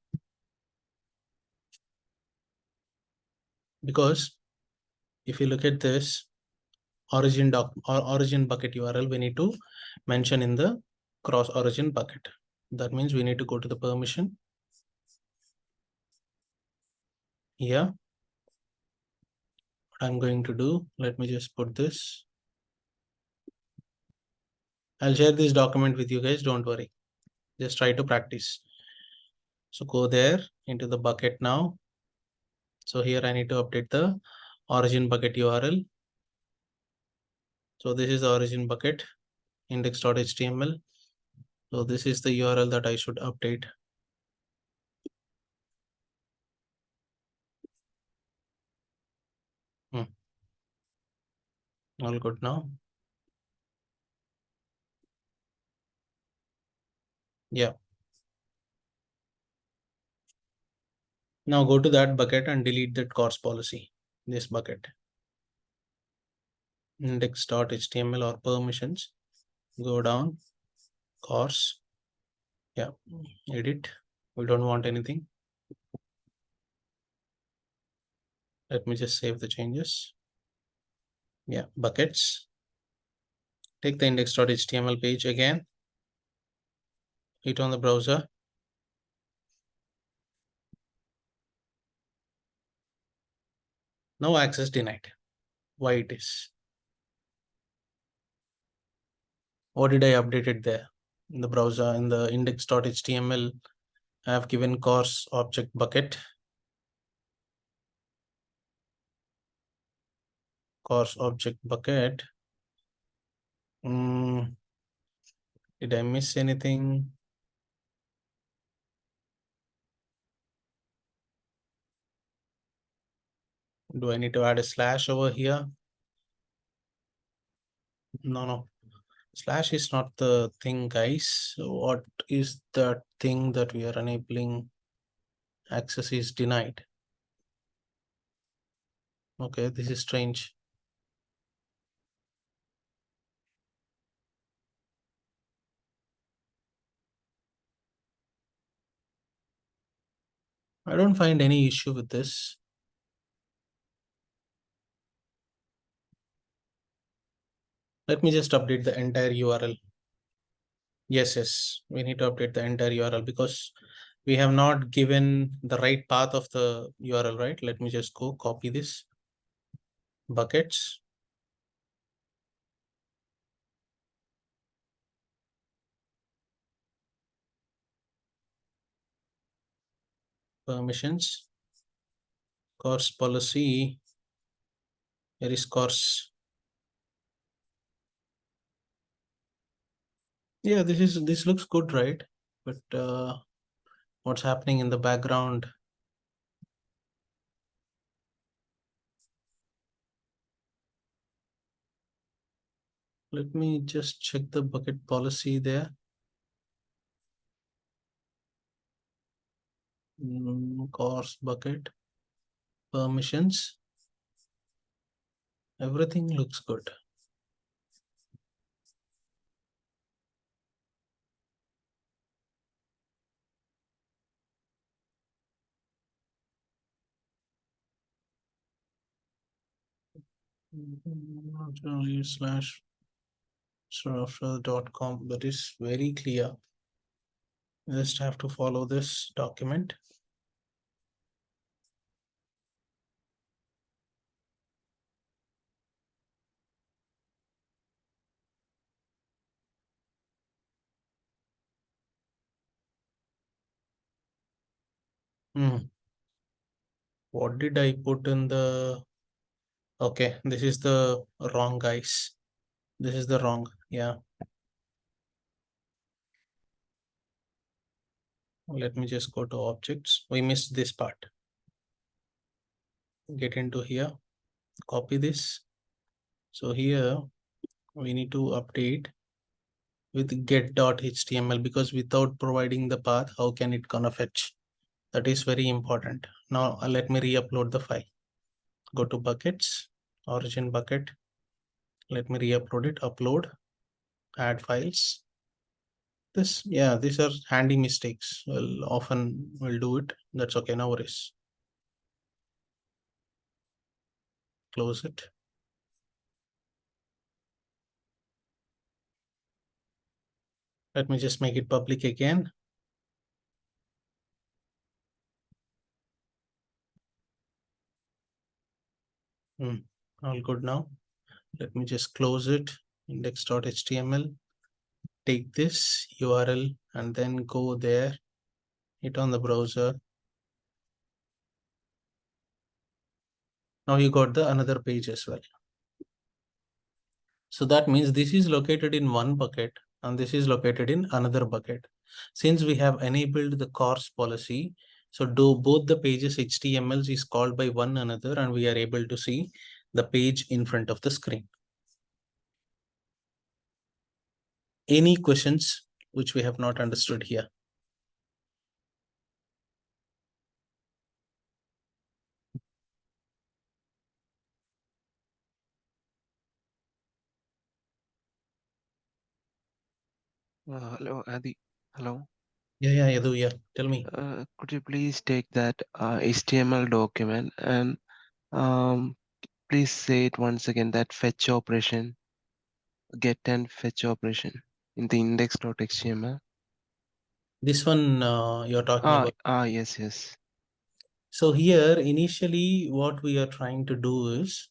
Because if you look at this origin bucket URL, we need to mention in the cross origin bucket. That means we need to go to the permission here. What I'm going to do, let me just put this. I'll share this document with you guys. Don't worry. Just try to practice. So go there into the bucket now. So here I need to update the origin bucket URL. So this is the origin bucket index.html. So this is the URL that I should update. All good now. Yeah. Now go to that bucket and delete that course policy, this bucket. index.html or permissions, go down, cors, yeah, edit. We don't want anything. Let me just save the changes. Yeah, buckets. Take the index.html page again, hit on the browser. No access denied. Why it is? What did I update it there? In the browser, in the index.html, I have given cors object bucket. Cors object bucket. Did I miss anything? Do I need to add a slash over here? No. Slash is not the thing, guys. What is that thing that we are enabling? Access is denied. Okay, this is strange. I don't find any issue with this. Let me just update the entire URL. Yes, we need to update the entire URL because we have not given the right path of the URL, right? Let me just go copy this. Buckets. Permissions. Cors policy. Here is cors. Yeah, this looks good, right? But what's happening in the background? Let me just check the bucket policy there. Cors bucket permissions. Everything looks good. Slash .com. That is very clear. Just have to follow this document. What did I put in the? Okay, this is the wrong, guys. This is the wrong. Yeah. Let me just go to objects. We missed this part. Get into here. Copy this. So here we need to update with get.html because without providing the path, how can it gonna fetch? That is very important. Now let me re-upload the file. Go to buckets, origin bucket. Let me re-upload it. Upload, add files. These are handy mistakes. Well, often we'll do it. That's okay, no worries. Close it. Let me just make it public again. All good now. Let me just close it. Index.html. Take this URL and then go there. Hit on the browser. Now you got the another page as well. So that means this is located in one bucket and this is located in another bucket. Since we have enabled the cors policy, so do both the pages HTMLs is called by one another and we are able to see the page in front of the screen. Any questions which we have not understood here? Hello, Adi. Hello. Yeah, Yadu, yeah. Tell me. Could you please take that HTML document and um, please say it once again, that fetch operation, get and fetch operation in the index.html. This one you're talking about. Yes. So here, initially, what we are trying to do is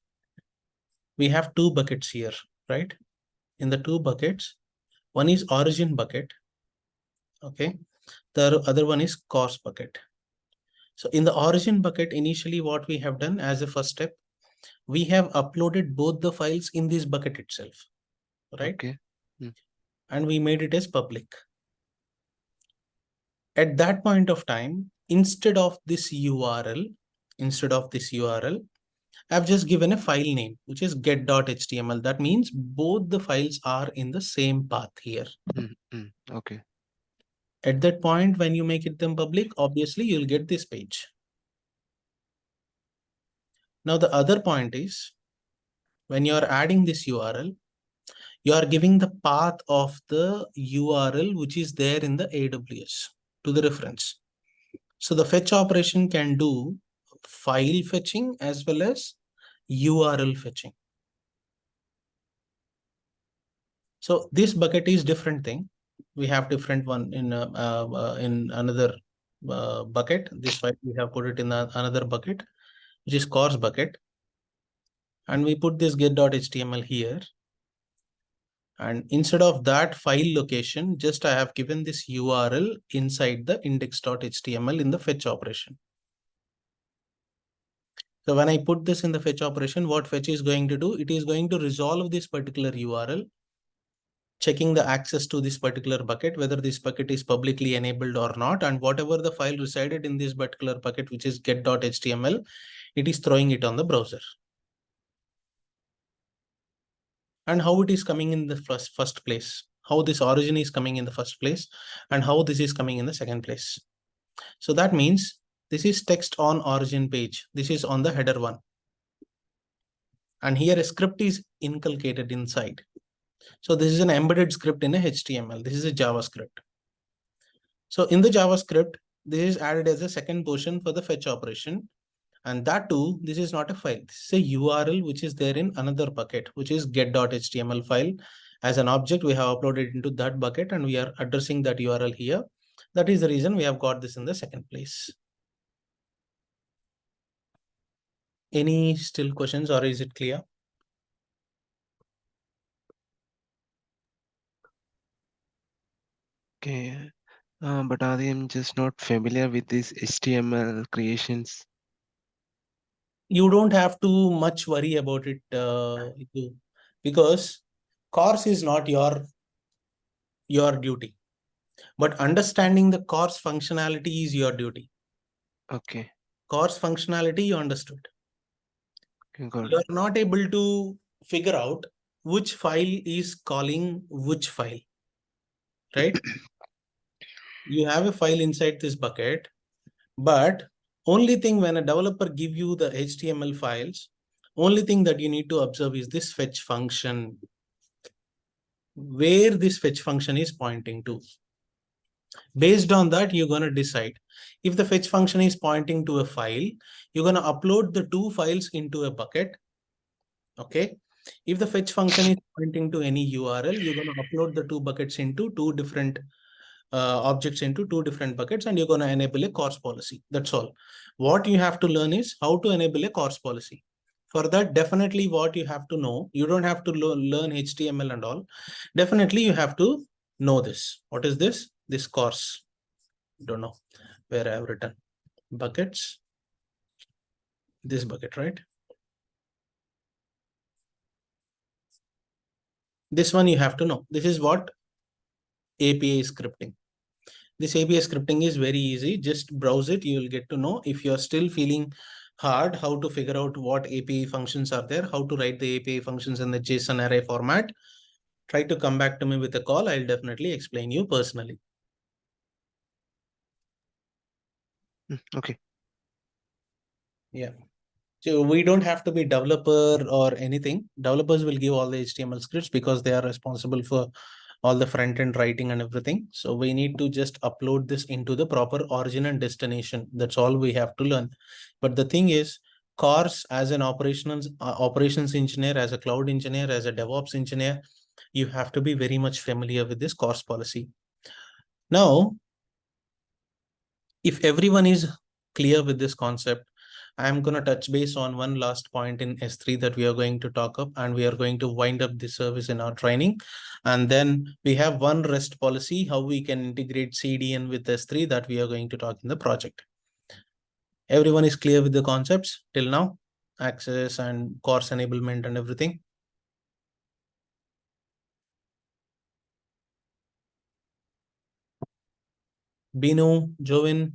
we have two buckets here, right? In the two buckets, one is origin bucket. Okay. The other one is cors bucket. So in the origin bucket, initially what we have done as a first step, we have uploaded both the files in this bucket itself, right? Okay. Mm. And we made it as public. At that point of time, instead of this URL, I've just given a file name, which is get.html. That means both the files are in the same path here. Okay. At that point, when you make it them public, obviously you'll get this page. Now, the other point is when you're adding this URL, you are giving the path of the URL, which is there in the AWS to the reference. So the fetch operation can do file fetching as well as URL fetching. So this bucket is different thing. We have different one in another bucket. This file we have put it in another bucket, which is cors bucket. And we put this get.html here. And instead of that file location, just I have given this URL inside the index.html in the fetch operation. So when I put this in the fetch operation, what fetch is going to do? It is going to resolve this particular URL, checking the access to this particular bucket, whether this bucket is publicly enabled or not. And whatever the file resided in this particular bucket, which is get.html, it is throwing it on the browser. And how it is coming in the first place, how this origin is coming in the first place, and how this is coming in the second place. So that means this is text on origin page. This is on the header one. And here a script is inculcated inside. So this is an embedded script in a HTML. This is a JavaScript. So in the JavaScript, this is added as a second portion for the fetch operation. And that too, this is not a file. This is a URL which is there in another bucket, which is get.html file. As an object, we have uploaded into that bucket and we are addressing that URL here. That is the reason we have got this in the second place. Any still questions or is it clear? Okay. But Adi, I'm just not familiar with these HTML creations. You don't have to much worry about it because cors is not your duty, but understanding the cors functionality is your duty. Okay. Cors functionality you understood. Got You're it. not able to figure out which file is calling which file, right? You have a file inside this bucket, but only thing when a developer give you the HTML files, only thing that you need to observe is this fetch function, where this fetch function is pointing to. Based on that, you're going to decide. If the fetch function is pointing to a file, you're going to upload the two files into a bucket. Okay. If the fetch function is pointing to any URL, you're going to upload the two buckets into two different objects into two different buckets, and you're going to enable a cors policy. That's all. What you have to learn is how to enable a cors policy. For that, definitely what you have to know, you don't have to learn HTML and all. Definitely you have to know this. What is this? This cors. Don't know where I have written buckets. This bucket, right? This one you have to know. This is what API scripting. This API scripting is very easy. Just browse it. You will get to know. If you're still feeling hard how to figure out what API functions are there, how to write the API functions in the JSON array format, try to come back to me with a call. I'll definitely explain you personally. Okay. Yeah. So we don't have to be developer or anything. Developers will give all the HTML scripts because they are responsible for all the front end writing and everything. So we need to just upload this into the proper origin and destination. That's all we have to learn. But the thing is, Cors as an operations engineer, as a cloud engineer, as a DevOps engineer, you have to be very much familiar with this Cors policy. Now, if everyone is clear with this concept, I'm going to touch base on one last point in S3 that we are going to talk up, and we are going to wind up this service in our training. And then we have one REST policy, how we can integrate CDN with S3 that we are going to talk in the project. Everyone is clear with the concepts till now? Access and course enablement and everything? Binu, Jovin,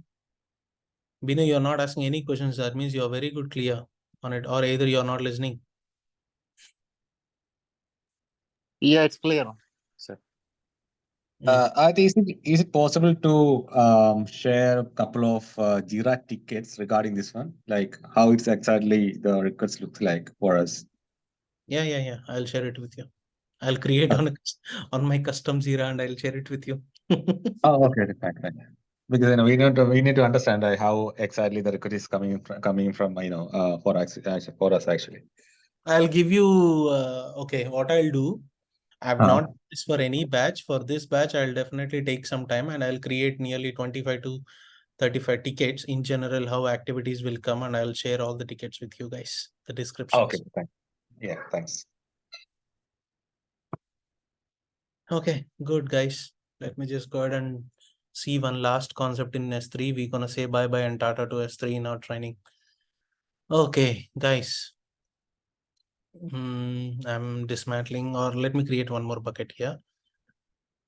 Binu, you're not asking any questions. That means you're very good clear on it, or either you're not listening. Yeah, it's clear, sir. I think is it possible to share a couple of Jira tickets regarding this one, like how it's exactly the request looks like for us? Yeah. I'll share it with you. I'll create on my custom Jira and I'll share it with you. Oh, okay, fine. Because we need to understand how exactly the request is coming from for us actually. I'll give you okay, what I'll do. I've not done this for any batch. For this batch, I'll definitely take some time and I'll create nearly 25 to 35 tickets in general, how activities will come, and I'll share all the tickets with you guys, the descriptions. Okay, thanks. Yeah, thanks. Okay, good guys. Let me just go ahead and see one last concept in S3. We're gonna say bye-bye and tata to S3 in our training. Okay, guys. I'm dismantling, or let me create one more bucket here.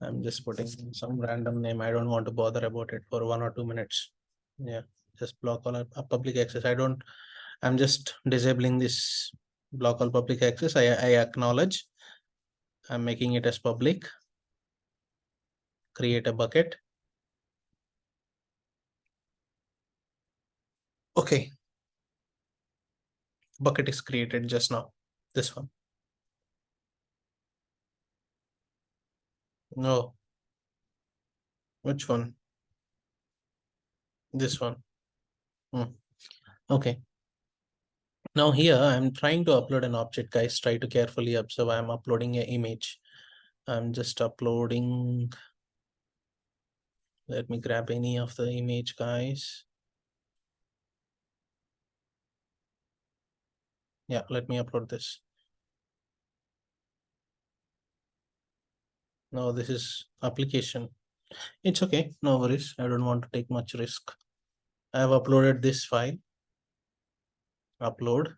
I'm just putting some random name. I don't want to bother about it for 1 or 2 minutes. Yeah, just block all public access. I'm just disabling this block all public access. I acknowledge. I'm making it as public. Create a bucket. Okay. Bucket is created just now. This one. No. Which one? This one. Okay. Now here I'm trying to upload an object, guys. Try to carefully observe. I'm uploading an image. I'm just uploading. Let me grab any of the image, guys. Yeah, let me upload this. No, this is application. It's okay. No worries. I don't want to take much risk. I have uploaded this file. Upload.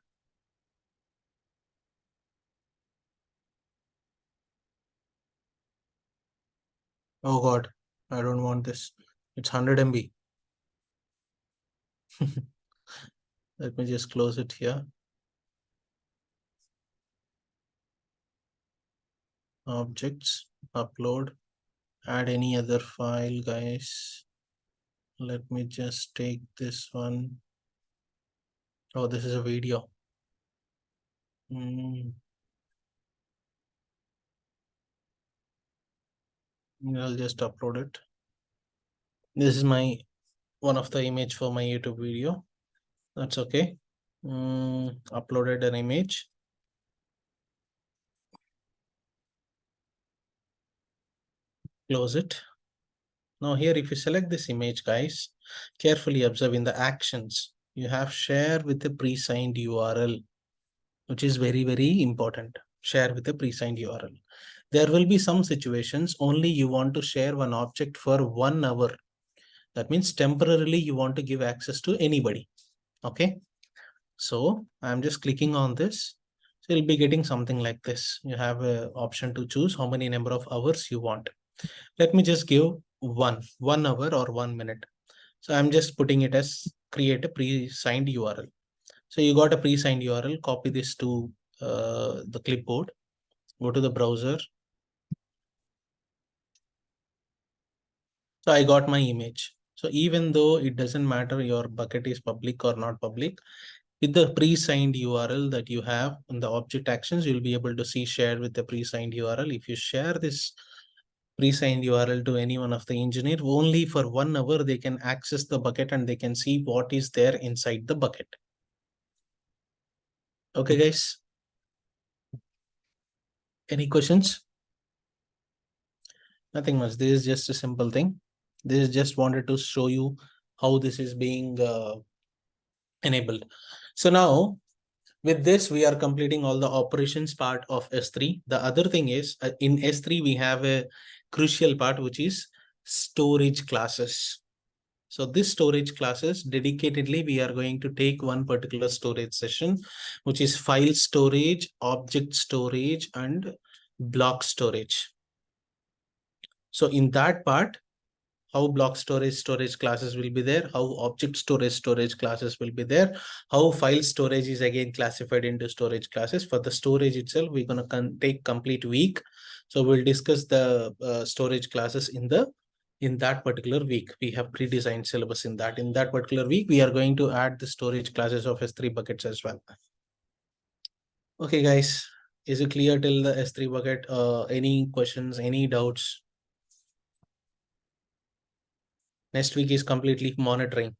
Oh God, I don't want this. It's 100 MB. Let me just close it here. Objects, upload, add any other file, guys. Let me just take this one. Oh, this is a video. I'll just upload it. This is one of the image for my YouTube video. That's okay. Uploaded an image. Close it. Now here, if you select this image, guys, carefully observe in the actions, you have share with a pre-signed URL, which is very, very important. Share with a pre-signed URL. There will be some situations only you want to share one object for 1 hour. That means temporarily you want to give access to anybody. Okay. So I'm just clicking on this. So you'll be getting something like this. You have an option to choose how many number of hours you want. Let me just give 1 hour or 1 minute. So I'm just putting it as create a pre-signed URL. So you got a pre-signed URL, copy this to the clipboard, go to the browser. So I got my image. So even though it doesn't matter your bucket is public or not public, with the pre-signed URL that you have in the object actions, you'll be able to see share with the pre-signed URL. If you share this pre-signed URL to any one of the engineer. Only for 1 hour, they can access the bucket and they can see what is there inside the bucket. Okay, guys. Any questions? Nothing much. This is just a simple thing. This is just wanted to show you how this is being enabled. So now with this, we are completing all the operations part of S3. The other thing is in S3, we have a crucial part, which is storage classes. So this storage classes, dedicatedly, we are going to take one particular storage session, which is file storage, object storage, and block storage. So in that part, how block storage classes will be there, how object storage classes will be there, how file storage is again classified into storage classes. For the storage itself, we're going to take complete week. So we'll discuss the storage classes in that particular week. We have pre-designed syllabus in that particular week. We are going to add the storage classes of S3 buckets as well. Okay, guys, is it clear till the S3 bucket? Any questions, any doubts? Next week is completely monitoring.